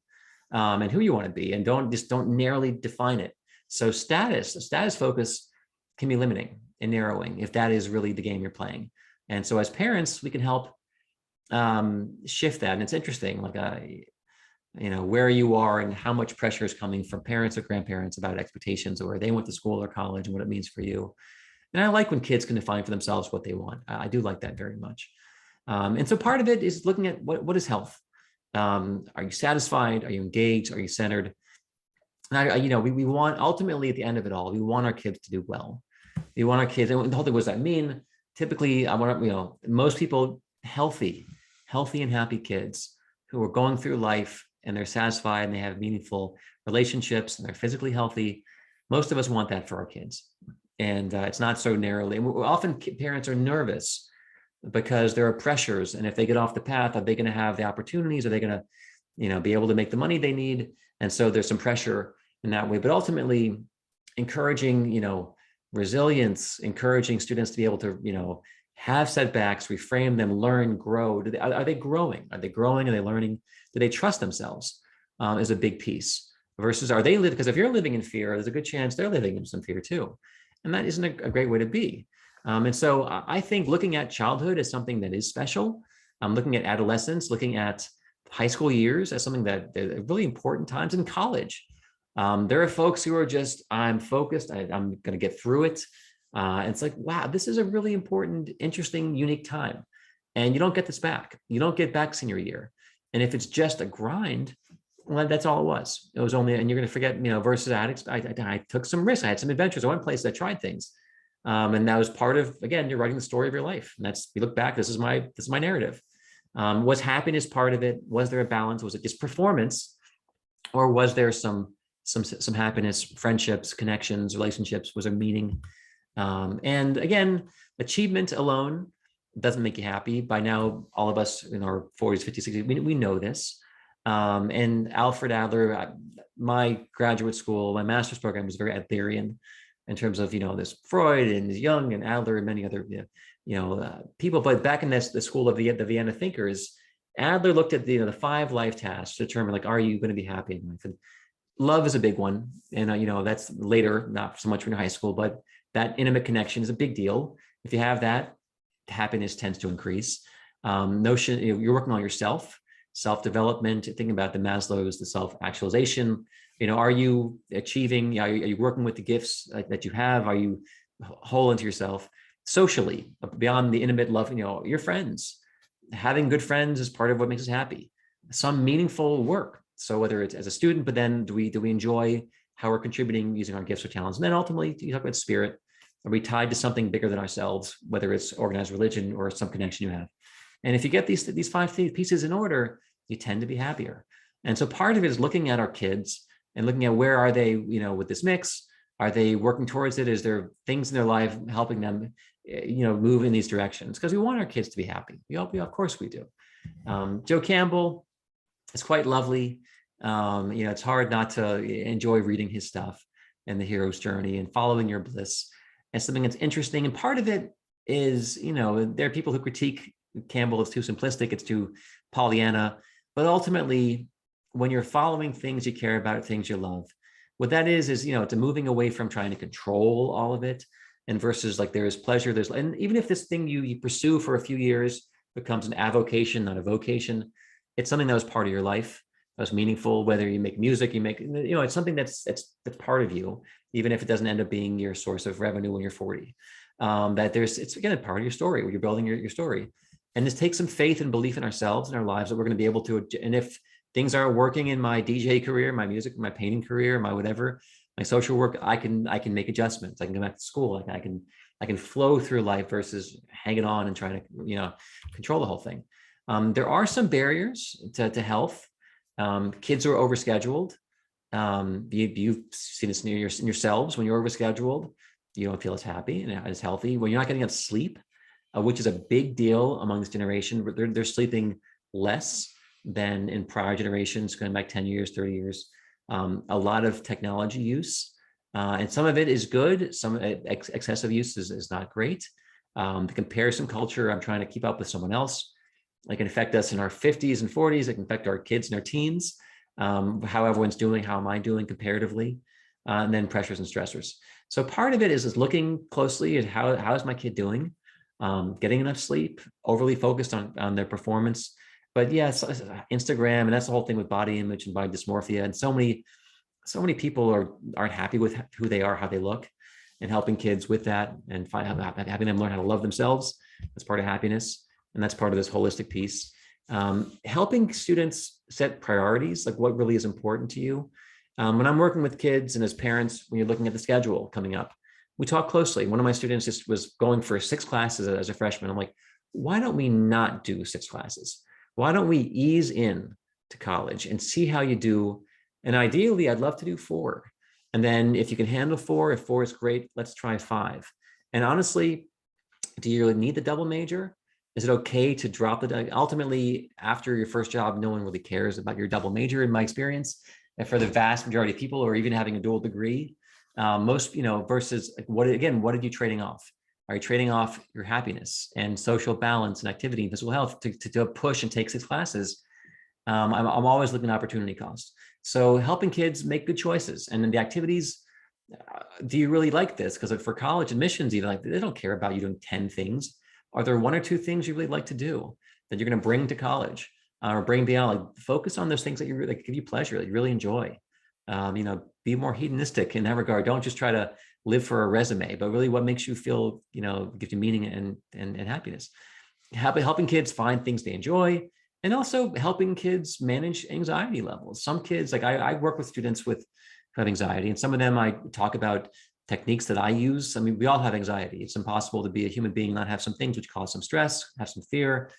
and who you want to be, and don't narrowly define it. So status focus can be limiting and narrowing if that is really the game you're playing. And so as parents, we can help shift that. And it's interesting, like where you are and how much pressure is coming from parents or grandparents about expectations, or where they went to school or college and what it means for you. And I like when kids can define for themselves what they want. I do like that very much. And so part of it is looking at what is health. Are you satisfied? Are you engaged? Are you centered? And we want, ultimately at the end of it all, we want our kids to do well. We want our kids, and the whole thing, what does that mean? Typically, I want, most people, healthy and happy kids who are going through life and they're satisfied and they have meaningful relationships and they're physically healthy. Most of us want that for our kids. And it's not so narrowly. And often parents are nervous because there are pressures. And if they get off the path, are they going to have the opportunities? Are they going to, be able to make the money they need? And so there's some pressure in that way, but ultimately encouraging, resilience, encouraging students to be able to, have setbacks, reframe them, learn, grow. Are they growing? Are they growing? Are they learning? Do they trust themselves? Is a big piece. Versus are they living? Because if you're living in fear, there's a good chance they're living in some fear too. And that isn't a great way to be. And so I think looking at childhood as something that is special, looking at adolescence, looking at high school years as something that are really important times in college. There are folks who are just, I'm focused, I'm going to get through it. And it's like, wow, this is a really important, interesting, unique time. And you don't get this back. You don't get back senior year. And if it's just a grind, well, that's all it was. It was only, and you're going to forget, versus I took some risks. I had some adventures. I went places, I tried things. And that was part of, again, you're writing the story of your life. And that's, you look back, this is my narrative. Was happiness part of it? Was there a balance? Was it just performance? Or was there some happiness, friendships, connections, relationships? Was there meaning? And again, achievement alone doesn't make you happy. By now, all of us in our 40s, 50s, 60s, we know this. And Alfred Adler, my graduate school, my master's program was very Adlerian in terms of, there's Freud and Jung and Adler and many other, people. But back in the school of the Vienna thinkers, Adler looked at the 5 life tasks to determine, like, are you going to be happy in life? And love is a big one. And, that's later, not so much when you're in high school, but that intimate connection is a big deal. If you have that, happiness tends to increase. Notion, you're working on yourself, self-development, thinking about the Maslow's, the self-actualization. Are you achieving, are you working with the gifts that you have? Are you whole into yourself? Socially, beyond the intimate love, your friends. Having good friends is part of what makes us happy. Some meaningful work. So whether it's as a student, but then do we enjoy how we're contributing using our gifts or talents? And then ultimately, you talk about spirit. Are we tied to something bigger than ourselves, whether it's organized religion or some connection you have? And if you get these 5 pieces in order, you tend to be happier. And so part of it is looking at our kids and looking at where are they, with this mix? Are they working towards it? Is there things in their life helping them, move in these directions? Because we want our kids to be happy. Of course we do. Joe Campbell is quite lovely. It's hard not to enjoy reading his stuff and the hero's journey and following your bliss as something that's interesting. And part of it is, there are people who critique Campbell. It's too simplistic. It's too Pollyanna. But ultimately, when you're following things you care about, things you love, what that is, it's a moving away from trying to control all of it, and versus like there is pleasure. And even if this thing you pursue for a few years becomes an avocation, not a vocation, it's something that was part of your life. That's meaningful. Whether you make music, it's something that's part of you, even if it doesn't end up being your source of revenue when you're 40. It's again a part of your story where you're building your story. And this takes some faith and belief in ourselves and our lives that we're going to be able to. And if things aren't working in my DJ career, my music, my painting career, my whatever, my social work, I can make adjustments. I can go back to school. I can flow through life versus hanging on and trying to control the whole thing. There are some barriers to health. Kids who are overscheduled. You've seen this in yourselves. When you're overscheduled, you don't feel as happy and as healthy. When you're not getting enough sleep, which is a big deal among this generation, they're sleeping less than in prior generations, going back 10 years, 30 years. A lot of technology use, and some of it is good. Some excessive use is not great. The comparison culture, I'm trying to keep up with someone else. It can affect us in our 50s and 40s. It can affect our kids in their teens. How everyone's doing, how am I doing comparatively? And then pressures and stressors. So part of it is looking closely at how is my kid doing, getting enough sleep, overly focused on their performance. But yes, Instagram, and that's the whole thing with body image and body dysmorphia. And so many people aren't happy with who they are, how they look, and helping kids with that and having them learn how to love themselves. That's part of happiness. And that's part of this holistic piece. Helping students set priorities, like what really is important to you. When I'm working with kids and as parents, when you're looking at the schedule coming up, we talk closely. One of my students just was going for 6 classes as a freshman. I'm like, why don't we not do 6 classes? Why don't we ease in to college and see how you do? And ideally, I'd love to do 4. And then if you can handle 4, if 4 is great, let's try 5. And honestly, do you really need the double major? Is it okay to drop ultimately, after your first job, no one really cares about your double major, in my experience. And for the vast majority of people, or even having a dual degree, most, versus like, what are you trading off? Are you trading off your happiness and social balance and activity and physical health to push and take 6 classes? I'm always looking at opportunity cost. So helping kids make good choices. And then the activities, do you really like this? Because for college admissions, even, like, they don't care about you doing 10 things. Are there 1 or 2 things you really like to do that you're going to bring to college, or bring beyond? Like, focus on those things that like give you pleasure, that you really enjoy. Be more hedonistic in that regard. Don't just try to live for a resume, but really what makes you feel, gives you meaning and happiness. Helping kids find things they enjoy, and also helping kids manage anxiety levels. Some kids, like I work with students who have anxiety, and some of them I talk about techniques that I use. I mean, we all have anxiety. It's impossible to be a human being and not have some things which cause some stress, have some fear,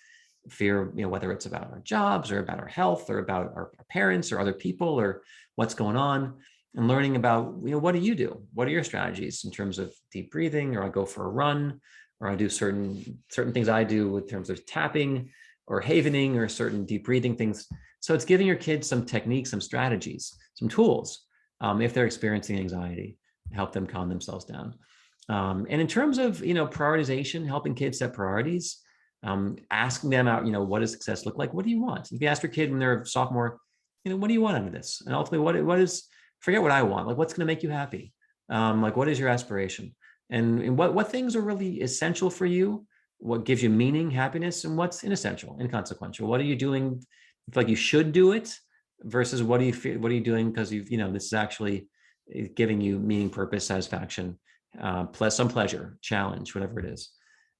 whether it's about our jobs or about our health or about our parents or other people or what's going on, and learning about, what do you do? What are your strategies in terms of deep breathing, or I go for a run, or I do certain things I do in terms of tapping or havening or certain deep breathing things. So it's giving your kids some techniques, some strategies, some tools, if they're experiencing anxiety, help them calm themselves down. And in terms of, prioritization, helping kids set priorities, asking them out, what does success look like? What do you want? If you ask your kid when they're a sophomore, what do you want out of this? And ultimately, what is, forget what I want, like, what's going to make you happy? Like, what is your aspiration? And what things are really essential for you? What gives you meaning, happiness, and what's inessential, inconsequential? What are you doing? Like you should do it, versus what do you feel? What are you doing because this is actually giving you meaning, purpose, satisfaction, plus some pleasure, challenge, whatever it is.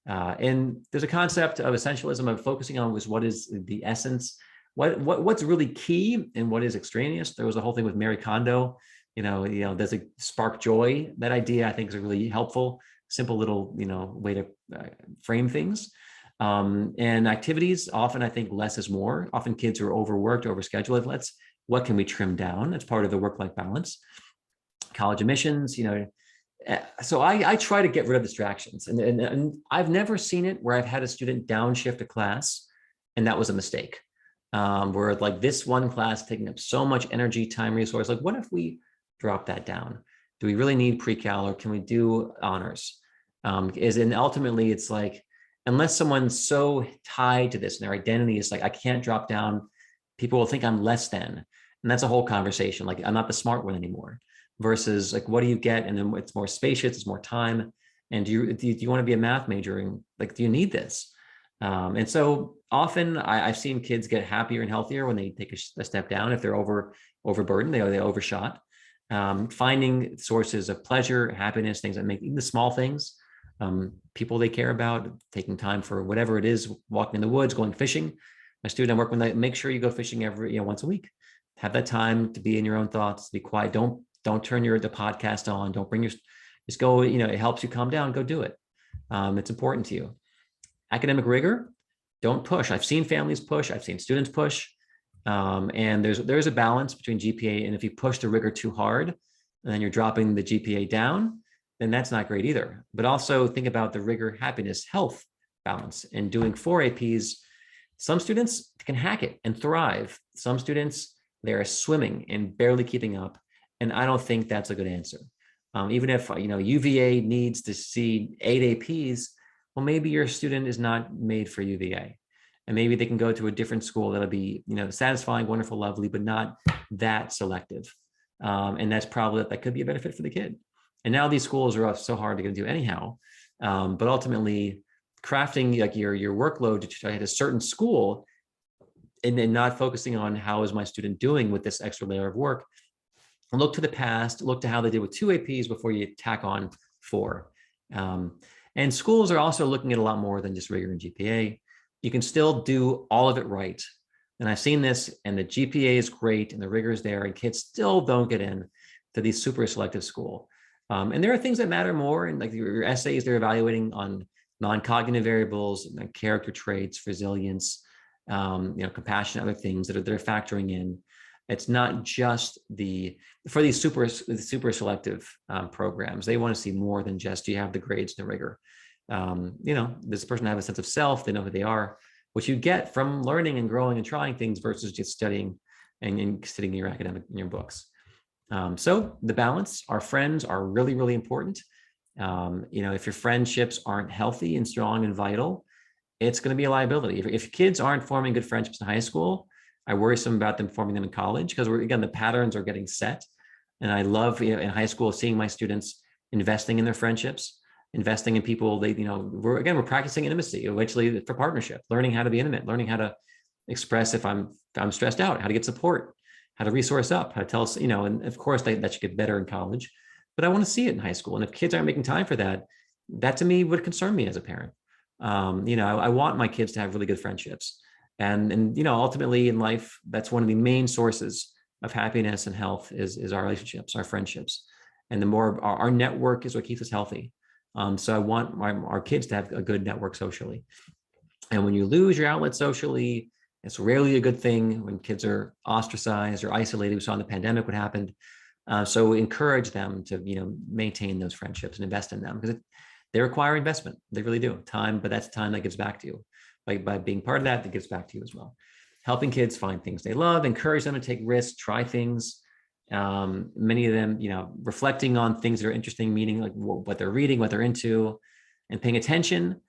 And there's a concept of essentialism of focusing on what is the essence, what's really key and what is extraneous. There was a whole thing with Mary Kondo, does it spark joy? That idea, I think, is a really helpful, simple little, way to frame things. And activities, often I think less is more. Often kids are overworked, overscheduled. What can we trim down? That's part of the work-life balance. College admissions, so I try to get rid of distractions, and I've never seen it where I've had a student downshift a class and that was a mistake. Where like this one class taking up so much energy, time, resource, like what if we drop that down? Do we really need pre-cal, or can we do honors? And ultimately it's like, unless someone's so tied to this and their identity is like, I can't drop down, people will think I'm less than. And that's a whole conversation. Like, I'm not the smart one anymore, versus like, what do you get? And then it's more spacious, it's more time. And do you want to be a math major? And like, do you need this? And so often I've seen kids get happier and healthier when they take a step down. If they're overburdened, they overshot. Finding sources of pleasure, happiness, things that make, even the small things, people they care about, taking time for whatever it is, walking in the woods, going fishing. My student I work with, make sure you go fishing once a week. Have that time to be in your own thoughts, to be quiet. Don't turn the podcast on. Don't bring just go, it helps you calm down, go do it. It's important to you. Academic rigor, don't push. I've seen families push, I've seen students push. And there's a balance between GPA, and if you push the rigor too hard and then you're dropping the GPA down, then that's not great either. But also think about the rigor, happiness, health balance, and doing 4 APs. Some students can hack it and thrive. Some students, they're swimming and barely keeping up. And I don't think that's a good answer. Even if, UVA needs to see 8 APs, well, maybe your student is not made for UVA. And maybe they can go to a different school that'll be, satisfying, wonderful, lovely, but not that selective. And that could be a benefit for the kid. And now these schools are so hard to do anyhow. But ultimately, crafting like your workload to try to hit a certain school, and then not focusing on how is my student doing with this extra layer of work. Look to the past, look to how they did with 2 APs before you tack on 4. And schools are also looking at a lot more than just rigor and GPA. You can still do all of it right. And I've seen this, and the GPA is great and the rigor is there, and kids still don't get in to these super selective school. And there are things that matter more, and like your essays, they're evaluating on non-cognitive variables, like character traits, resilience, compassion, other things that they're factoring in. It's not just for these super selective programs. They want to see more than just, do you have the grades and the rigor? This person have a sense of self, they know who they are, which you get from learning and growing and trying things versus just studying and sitting in your in your books. So the balance, our friends are really, really important. If your friendships aren't healthy and strong and vital, it's going to be a liability. If kids aren't forming good friendships in high school, I worry some about them forming them in college, because the patterns are getting set. And I love in high school seeing my students investing in their friendships, investing in people. We're practicing intimacy eventually for partnership, learning how to be intimate, learning how to express if I'm stressed out, how to get support, how to resource up, how to tell us, and of course that should get better in college, but I want to see it in high school. And if kids aren't making time for that, that to me would concern me as a parent. I want my kids to have really good friendships. And ultimately in life, that's one of the main sources of happiness and health is our relationships, our friendships. And the more our network is what keeps us healthy. So I want our kids to have a good network socially. And when you lose your outlet socially, it's rarely a good thing. When kids are ostracized or isolated, we saw in the pandemic what happened. So encourage them to, maintain those friendships and invest in them, because they require investment. They really do. Time, but that's time that gives back to you. By being part of that gives back to you as well. Helping kids find things they love, encourage them to take risks, try things. Many of them, reflecting on things that are interesting, meaning like what they're reading, what they're into, and paying attention.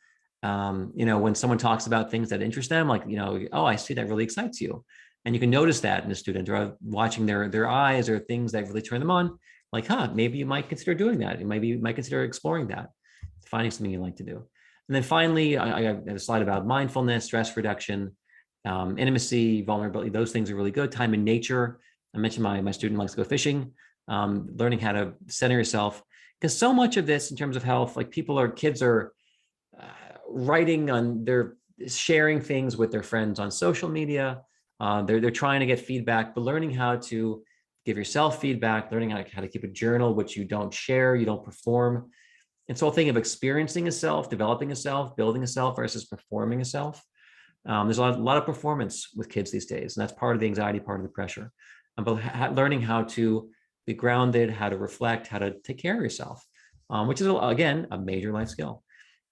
When someone talks about things that interest them, like, oh, I see that really excites you. And you can notice that in a student, or watching their eyes, or things that really turn them on, like, maybe you might consider doing that. Maybe you might consider exploring that, finding something you like to do. And then finally, I have a slide about mindfulness, stress reduction, intimacy, vulnerability. Those things are really good. Time in nature. I mentioned my student likes to go fishing, learning how to center yourself. Because so much of this in terms of health, like kids are writing on, they're sharing things with their friends on social media. They're trying to get feedback, but learning how to give yourself feedback, learning how to keep a journal, which you don't share, you don't perform. It's the whole thing of experiencing a self, developing a self, building a self versus performing a self. There's a lot of performance with kids these days, and that's part of the anxiety, part of the pressure. But learning how to be grounded, how to reflect, how to take care of yourself, which is, again, a major life skill.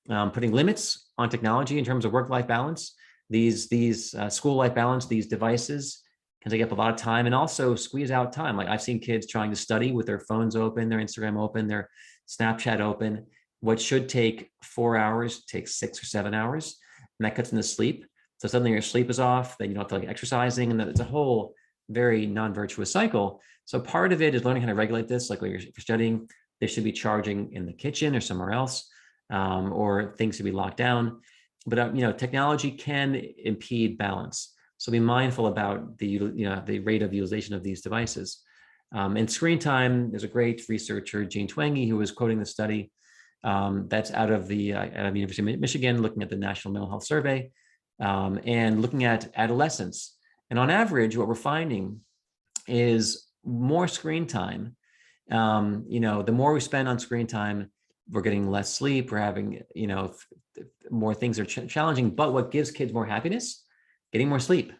Putting limits on technology in terms of work-life balance. These school life balance, these devices can take up a lot of time, and also squeeze out time. Like I've seen kids trying to study with their phones open, their Instagram open, their Snapchat open. What should take 4 hours takes 6 or 7 hours, and that cuts into sleep. So suddenly your sleep is off, then you don't feel like exercising, and it's a whole very non-virtuous cycle. So part of it is learning how to regulate this. Like when you're studying, they should be charging in the kitchen or somewhere else, or things should be locked down. But technology can impede balance. So be mindful about the rate of utilization of these devices. And screen time, there's a great researcher, Jean Twenge, who was quoting the study that's out of the University of Michigan, looking at the National Mental Health Survey, and looking at adolescents. And on average, what we're finding is more screen time. The more we spend on screen time, we're getting less sleep, we're having, more things are challenging. But what gives kids more happiness? Getting more sleep.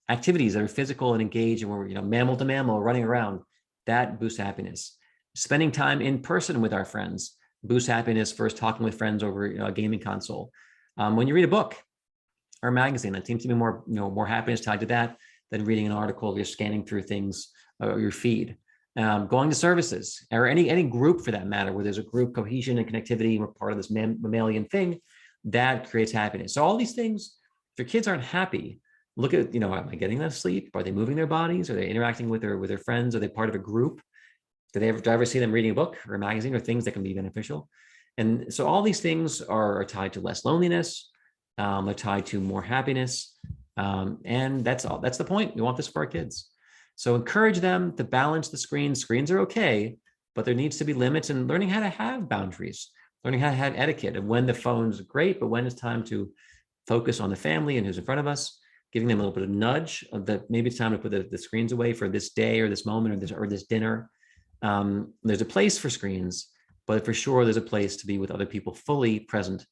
Activities that are physical and engaged, and we're, mammal to mammal, running around, that boosts happiness. Spending time in person with our friends boosts happiness versus talking with friends over a gaming console. When you read a book or a magazine, that seems to be more happiness tied to that than reading an article. You're scanning through things, your feed. Going to services, or any group for that matter, where there's a group cohesion and connectivity, we're part of this mammalian thing, that creates happiness. So all these things, if your kids aren't happy, look at, am I getting enough sleep? Are they moving their bodies? Are they interacting with their friends? Are they part of a group? Do I ever see them reading a book or a magazine, or things that can be beneficial? And so all these things are tied to less loneliness. They're tied to more happiness. And that's the point. We want this for our kids. So encourage them to balance the screens. Screens are okay, but there needs to be limits, and learning how to have boundaries, learning how to have etiquette, and when the phone's great, but when it's time to focus on the family and who's in front of us, giving them a little bit of nudge of that maybe it's time to put the screens away for this day or this moment or this dinner. There's a place for screens, but for sure there's a place to be with other people fully present.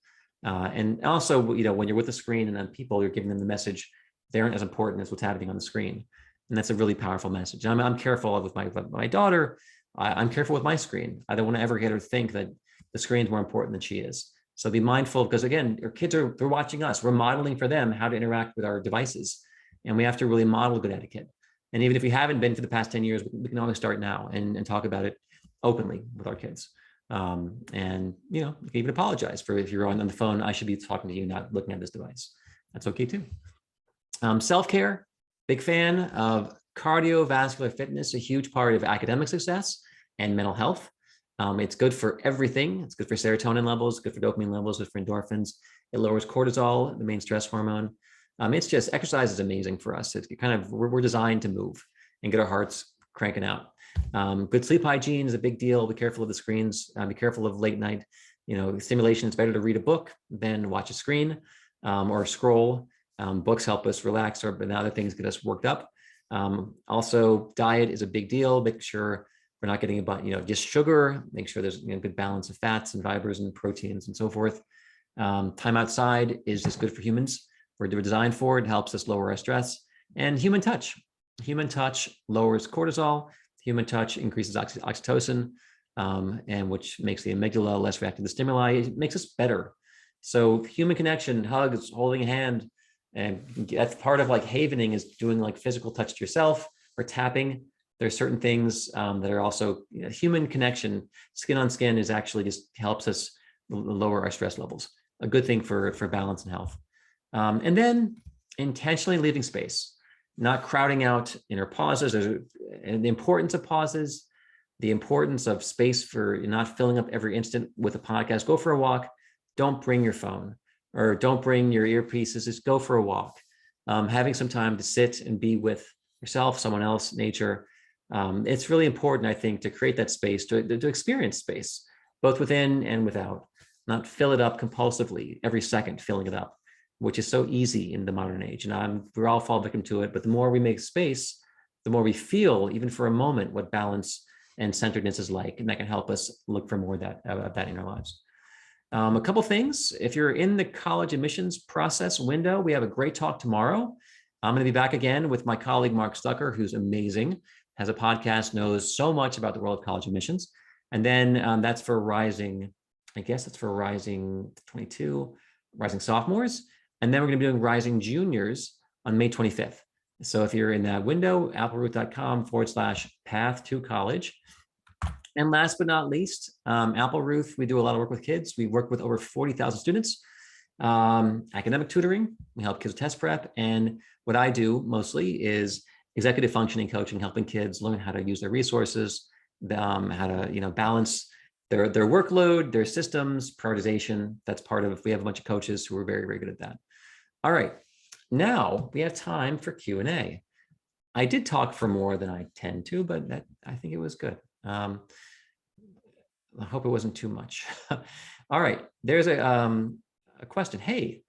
And also, when you're with the screen and then people, you're giving them the message they aren't as important as what's happening on the screen. And that's a really powerful message. I'm careful with my daughter. I'm careful with my screen. I don't want to ever get her to think that the screen's more important than she is. So be mindful, because again, our kids they're watching us. We're modeling for them how to interact with our devices. And we have to really model good etiquette. And even if we haven't been for the past 10 years, we can always start now and talk about it openly with our kids. And, you can even apologize for if you're on the phone, I should be talking to you, not looking at this device. That's okay too. Self-care, big fan of cardiovascular fitness, a huge part of academic success and mental health. It's good for everything. It's good for serotonin levels, good for dopamine levels, good for endorphins. It lowers cortisol, the main stress hormone. It's just, exercise is amazing for us. It's kind of, we're designed to move and get our hearts cranking out. Good sleep hygiene is a big deal. Be careful of the screens. Be careful of late night, stimulation. It's better to read a book than watch a screen or scroll. Books help us relax, but other things get us worked up. Also, diet is a big deal. Make sure we're not getting just sugar. Make sure there's good balance of fats and fibers and proteins and so forth. Time outside is just good for humans. We're designed for it. It helps us lower our stress. And human touch. Human touch lowers cortisol. Human touch increases oxytocin, and which makes the amygdala less reactive to stimuli. It makes us better. So human connection, hugs, holding a hand, and that's part of like havening, is doing like physical touch to yourself or tapping. There's certain things that are also human connection. Skin on skin is actually just helps us lower our stress levels. A good thing for balance and health. And then intentionally leaving space, not crowding out inner pauses. And the importance of pauses, the importance of space for not filling up every instant with a podcast. Go for a walk. Don't bring your phone or don't bring your earpieces. Just go for a walk. Having some time to sit and be with yourself, someone else, nature. It's really important, I think, to create that space, to experience space, both within and without, not fill it up compulsively every second, filling it up, which is so easy in the modern age. And we all fall victim to it. But the more we make space, the more we feel, even for a moment, what balance and centeredness is like. And that can help us look for more of that in our lives. A couple things. If you're in the college admissions process window, we have a great talk tomorrow. I'm going to be back again with my colleague, Mark Stucker, who's amazing, has a podcast, knows so much about the world of college admissions. And then that's for rising, I guess that's for rising 22, rising sophomores. And then we're going to be doing rising juniors on May 25th. So if you're in that window, applerouth.com/path to college. And last but not least, Applerouth, we do a lot of work with kids. We work with over 40,000 students. Academic tutoring, we help kids with test prep. And what I do mostly is executive functioning coaching, helping kids learn how to use their resources, how to balance their workload, their systems, prioritization. That's part of, we have a bunch of coaches who are very, very good at that. All right, now we have time for Q&A. I did talk for more than I tend to, but I think it was good. I hope it wasn't too much. All right, there's a question. Hey,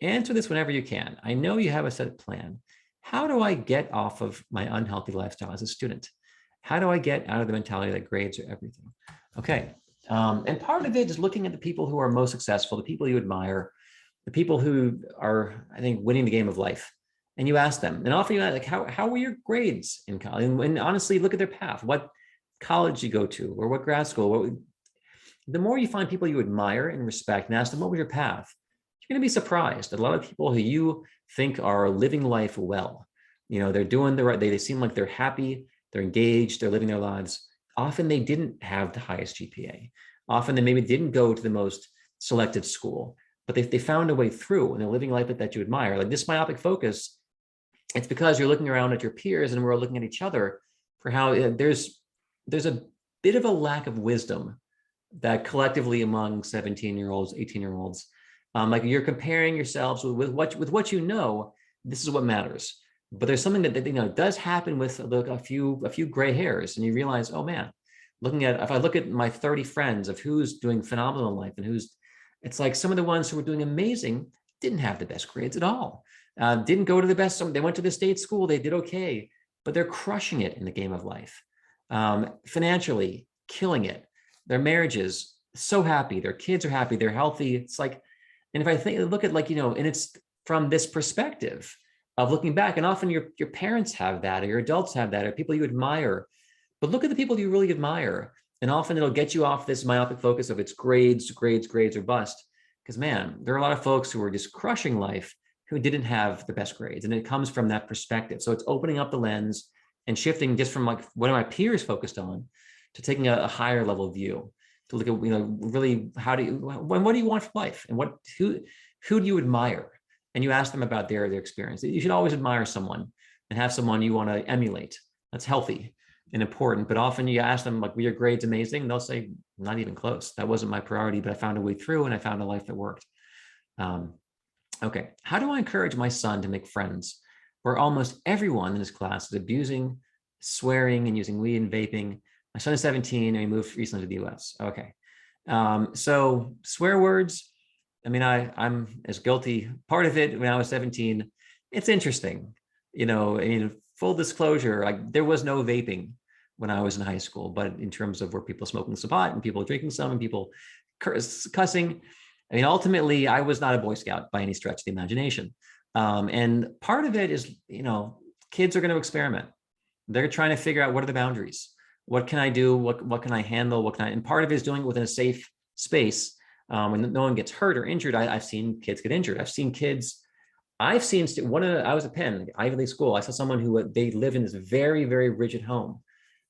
answer this whenever you can. I know you have a set plan. How do I get off of my unhealthy lifestyle as a student? How do I get out of the mentality that grades are everything? Okay, and part of it is looking at the people who are most successful, the people you admire, the people who are, I think, winning the game of life. And you ask them, and often you ask, like, how were your grades in college? And honestly, look at their path. What college you go to, or what grad school. The more you find people you admire and respect and ask them, what was your path? You're going to be surprised that a lot of people who you think are living life well, they're doing the right, they seem like they're happy, they're engaged, they're living their lives. Often they didn't have the highest GPA. Often they maybe didn't go to the most selected school, but they found a way through, and they're living life that you admire. Like this myopic focus, it's because you're looking around at your peers and we're looking at each other for how there's a bit of a lack of wisdom that collectively among 17-year-olds, 18-year-olds, like you're comparing yourselves with what you know. This is what matters. But there's something that does happen with a few gray hairs, and you realize, oh man, if I look at my 30 friends of who's doing phenomenal in life and it's like some of the ones who were doing amazing didn't have the best grades at all, didn't go to the best. They went to the state school, they did okay, but they're crushing it in the game of life. Financially, killing it. Their marriages, so happy. Their kids are happy. They're healthy. It's like, and if I look at and it's from this perspective of looking back, and often your parents have that, or your adults have that, or people you admire. But look at the people you really admire, and often it'll get you off this myopic focus of it's grades, or bust. because man, there are a lot of folks who are just crushing life who didn't have the best grades. And it comes from that perspective. So it's opening up the lens and shifting just from like what my peers focused on to taking a higher level view to look at, really what do you want from life, and who do you admire? And you ask them about their experience. You should always admire someone and have someone you want to emulate. That's healthy and important. But often you ask them, like, were your grades amazing? And they'll say, not even close. That wasn't my priority, but I found a way through and I found a life that worked. Okay. How do I encourage my son to make friends where almost everyone in his class is abusing, swearing, and using weed and vaping? My son is 17 and he moved recently to the US. Okay. So swear words, I mean, I'm as guilty. Part of it when I was 17, it's interesting. Full disclosure, like there was no vaping when I was in high school, but in terms of where people smoking some pot and people drinking some and people cussing, I mean, ultimately, I was not a Boy Scout by any stretch of the imagination. And part of it is, kids are going to experiment. They're trying to figure out what are the boundaries. What can I do? What can I handle? And part of it is doing it within a safe space when no one gets hurt or injured. I've seen kids get injured. I was at Penn, Ivy League school. I saw someone who they live in this very, very rigid home.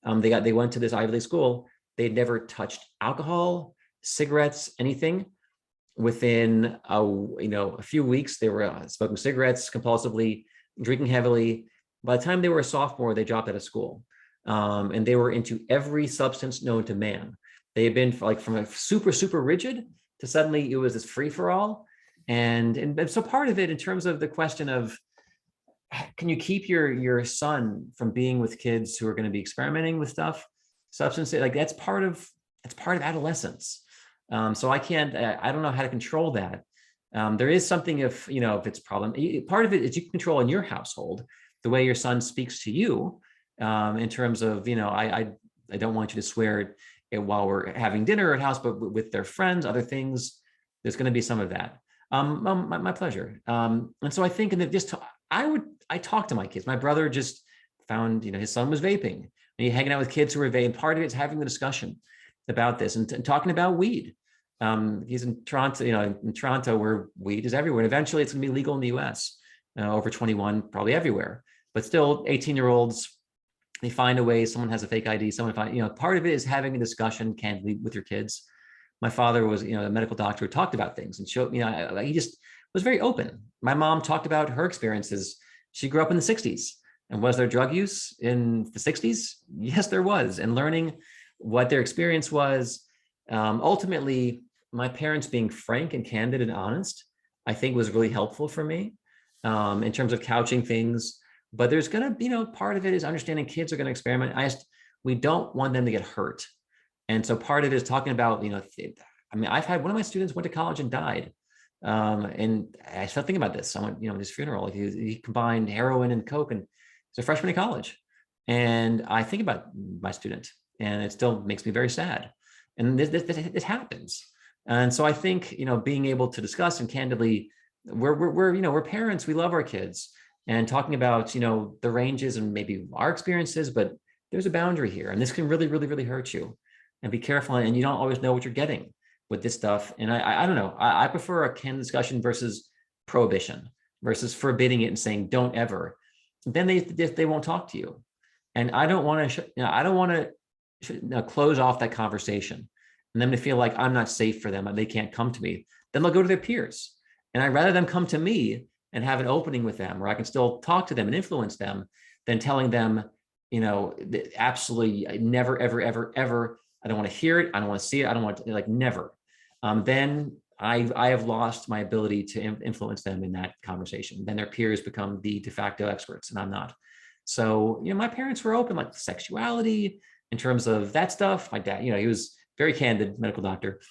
They went to this Ivy League school. They'd never touched alcohol, cigarettes, anything. Within a few weeks, they were smoking cigarettes compulsively, drinking heavily. By the time they were a sophomore, they dropped out of school, and they were into every substance known to man. They had been from a super, super rigid to suddenly it was this free for all. And so part of it, in terms of the question of, can you keep your son from being with kids who are going to be experimenting with substances? Like that's part of adolescence. So I don't know how to control that. There is something if it's a problem. Part of it is you can control in your household the way your son speaks to you, in terms of, I don't want you to swear while we're having dinner at house, but with their friends, other things, there's going to be some of that. My pleasure. And so I think I talk to my kids. My brother just found, his son was vaping and he hanging out with kids who were vaping. Part of it is having the discussion about this and talking about weed. He's in Toronto, where weed is everywhere. And eventually it's going to be legal in the US, over 21, probably everywhere. But still 18-year-olds, they find a way. Someone has a fake ID. Part of it is having a discussion candidly with your kids. My father was, a medical doctor who talked about things and showed, he just was very open. My mom talked about her experiences. She grew up in the 60s. And was there drug use in the 60s? Yes, there was. And learning what their experience was. Ultimately, my parents being frank and candid and honest, I think was really helpful for me in terms of couching things. But there's going to, part of it is understanding kids are going to experiment. We don't want them to get hurt. And so part of it is talking about, I've had one of my students went to college and died. And I started thinking about this. Someone, his funeral, he combined heroin and coke, and he's a freshman in college. And I think about my student, and it still makes me very sad. And this happens. And so I think, being able to discuss and candidly, we're parents, we love our kids, and talking about, the ranges and maybe our experiences, but there's a boundary here, and this can really, really, really hurt you. And be careful, and you don't always know what you're getting with this stuff. And I don't know, I prefer a candid discussion versus prohibition, versus forbidding it and saying, don't ever. Then they won't talk to you. And I don't want to close off that conversation and them to feel like I'm not safe for them and they can't come to me. Then they'll go to their peers. And I'd rather them come to me and have an opening with them where I can still talk to them and influence them than telling them, absolutely never, ever, ever, ever. I don't want to hear it. I don't want to see it. I don't want to, never. Then I have lost my ability to influence them in that conversation. Then their peers become the de facto experts, and I'm not. So, my parents were open, like sexuality, in terms of that stuff. My dad, he was very candid, medical doctor,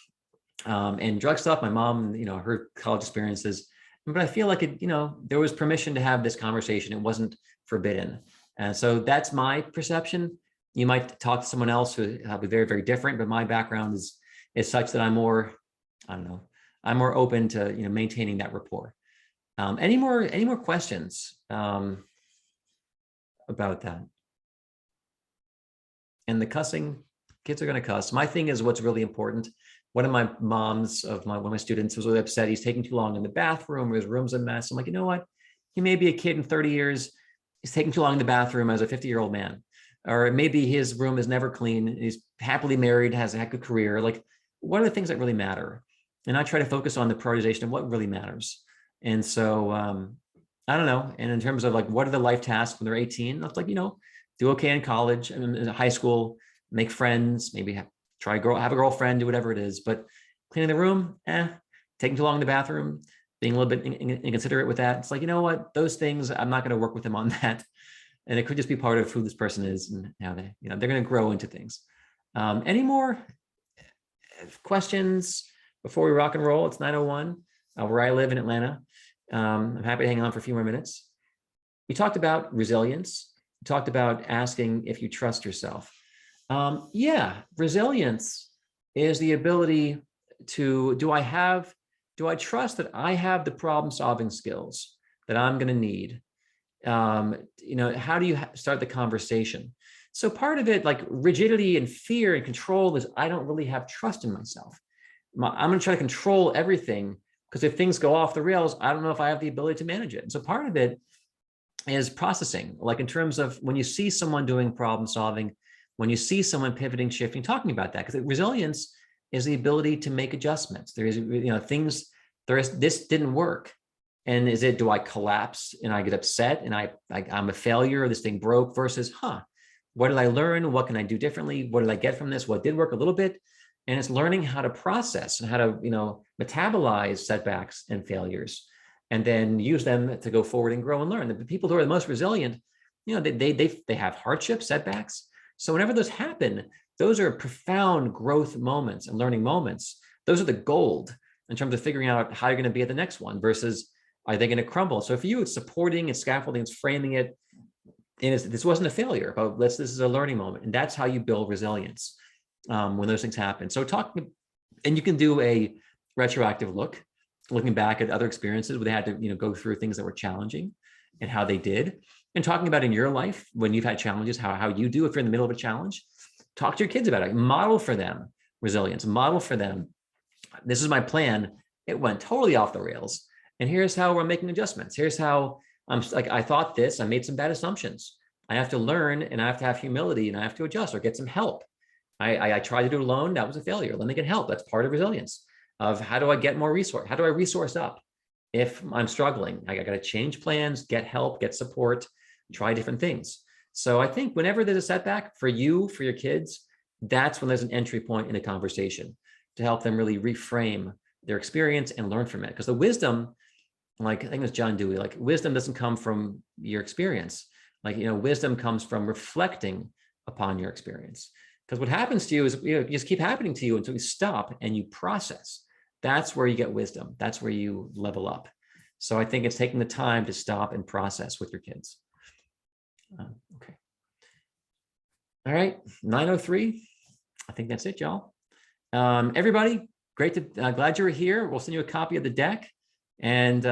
and drug stuff. My mom, her college experiences. But I feel like there was permission to have this conversation. It wasn't forbidden. And so that's my perception. You might talk to someone else who will be very, very different, but my background is such that I'm more open to, maintaining that rapport. Any more questions about that? And the cussing, kids are going to cuss. My thing is what's really important one of my moms of one of my students was really upset. He's taking too long in the bathroom, or his room's a mess. I'm like, you know what? He may be a kid in 30 years. He's taking too long in the bathroom as a 50-year-old man. Or maybe his room is never clean. He's happily married, has a good career. Like, what are the things that really matter? And I try to focus on the prioritization of what really matters. And so, I don't know. And in terms of like, what are the life tasks when they're 18? It's like, do okay in college and in high school, make friends, maybe have a girlfriend, do whatever it is. But cleaning the room, taking too long in the bathroom, being a little bit inconsiderate with that. It's like, you know what? Those things, I'm not going to work with them on that. And it could just be part of who this person is and how they're going to grow into things. Any more questions before we rock and roll? It's 9:01, where I live in Atlanta. I'm happy to hang on for a few more minutes. We talked about resilience. We talked about asking if you trust yourself. Resilience is the ability to, do I trust that I have the problem solving skills that I'm going to need? How do you start the conversation? So part of it, like rigidity and fear and control, is I don't really have trust in myself. I'm going to try to control everything, because if things go off the rails, I don't know if I have the ability to manage it. And so part of it is processing, like in terms of when you see someone doing problem solving, when you see someone pivoting, shifting, talking about that, because resilience is the ability to make adjustments. There is, this didn't work. And do I collapse and I get upset and I'm a failure, this thing broke, versus, what did I learn? What can I do differently? What did I get from this? What did work a little bit? And it's learning how to process and how to, metabolize setbacks and failures, and then use them to go forward and grow and learn. The people who are the most resilient, they have hardships, setbacks. So whenever those happen, those are profound growth moments and learning moments. Those are the gold in terms of figuring out how you're going to be at the next one, versus are they going to crumble? So for you, it's supporting, it's scaffolding, it's framing it. And this wasn't a failure, but this is a learning moment. And that's how you build resilience when those things happen. So and you can do a retroactive look, looking back at other experiences where they had to, go through things that were challenging and how they did. And talking about in your life, when you've had challenges, how you do if you're in the middle of a challenge. Talk to your kids about it. Model for them resilience. Model for them, this is my plan. It went totally off the rails. And here's how we're making adjustments. Here's how I thought this, I made some bad assumptions. I have to learn, and I have to have humility, and I have to adjust or get some help. I tried to do it alone. That was a failure. Let me get help. That's part of resilience of how do I get more resource? How do I resource up if I'm struggling? I got to change plans, get help, get support, try different things. So I think whenever there's a setback for you, for your kids, that's when there's an entry point in a conversation to help them really reframe their experience and learn from it. Because the wisdom, like I think it was John Dewey, like wisdom doesn't come from your experience. Like, wisdom comes from reflecting upon your experience. Because what happens to you is, you just keep happening to you until you stop and you process. That's where you get wisdom. That's where you level up. So I think it's taking the time to stop and process with your kids. Okay. All right, 9:03. I think that's it, y'all. Everybody, great to glad you were here. We'll send you a copy of the deck, and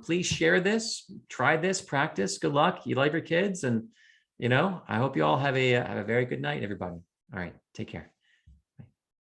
please share this, try this, practice. Good luck. You love your kids, and I hope you all have a very good night, everybody. All right, take care.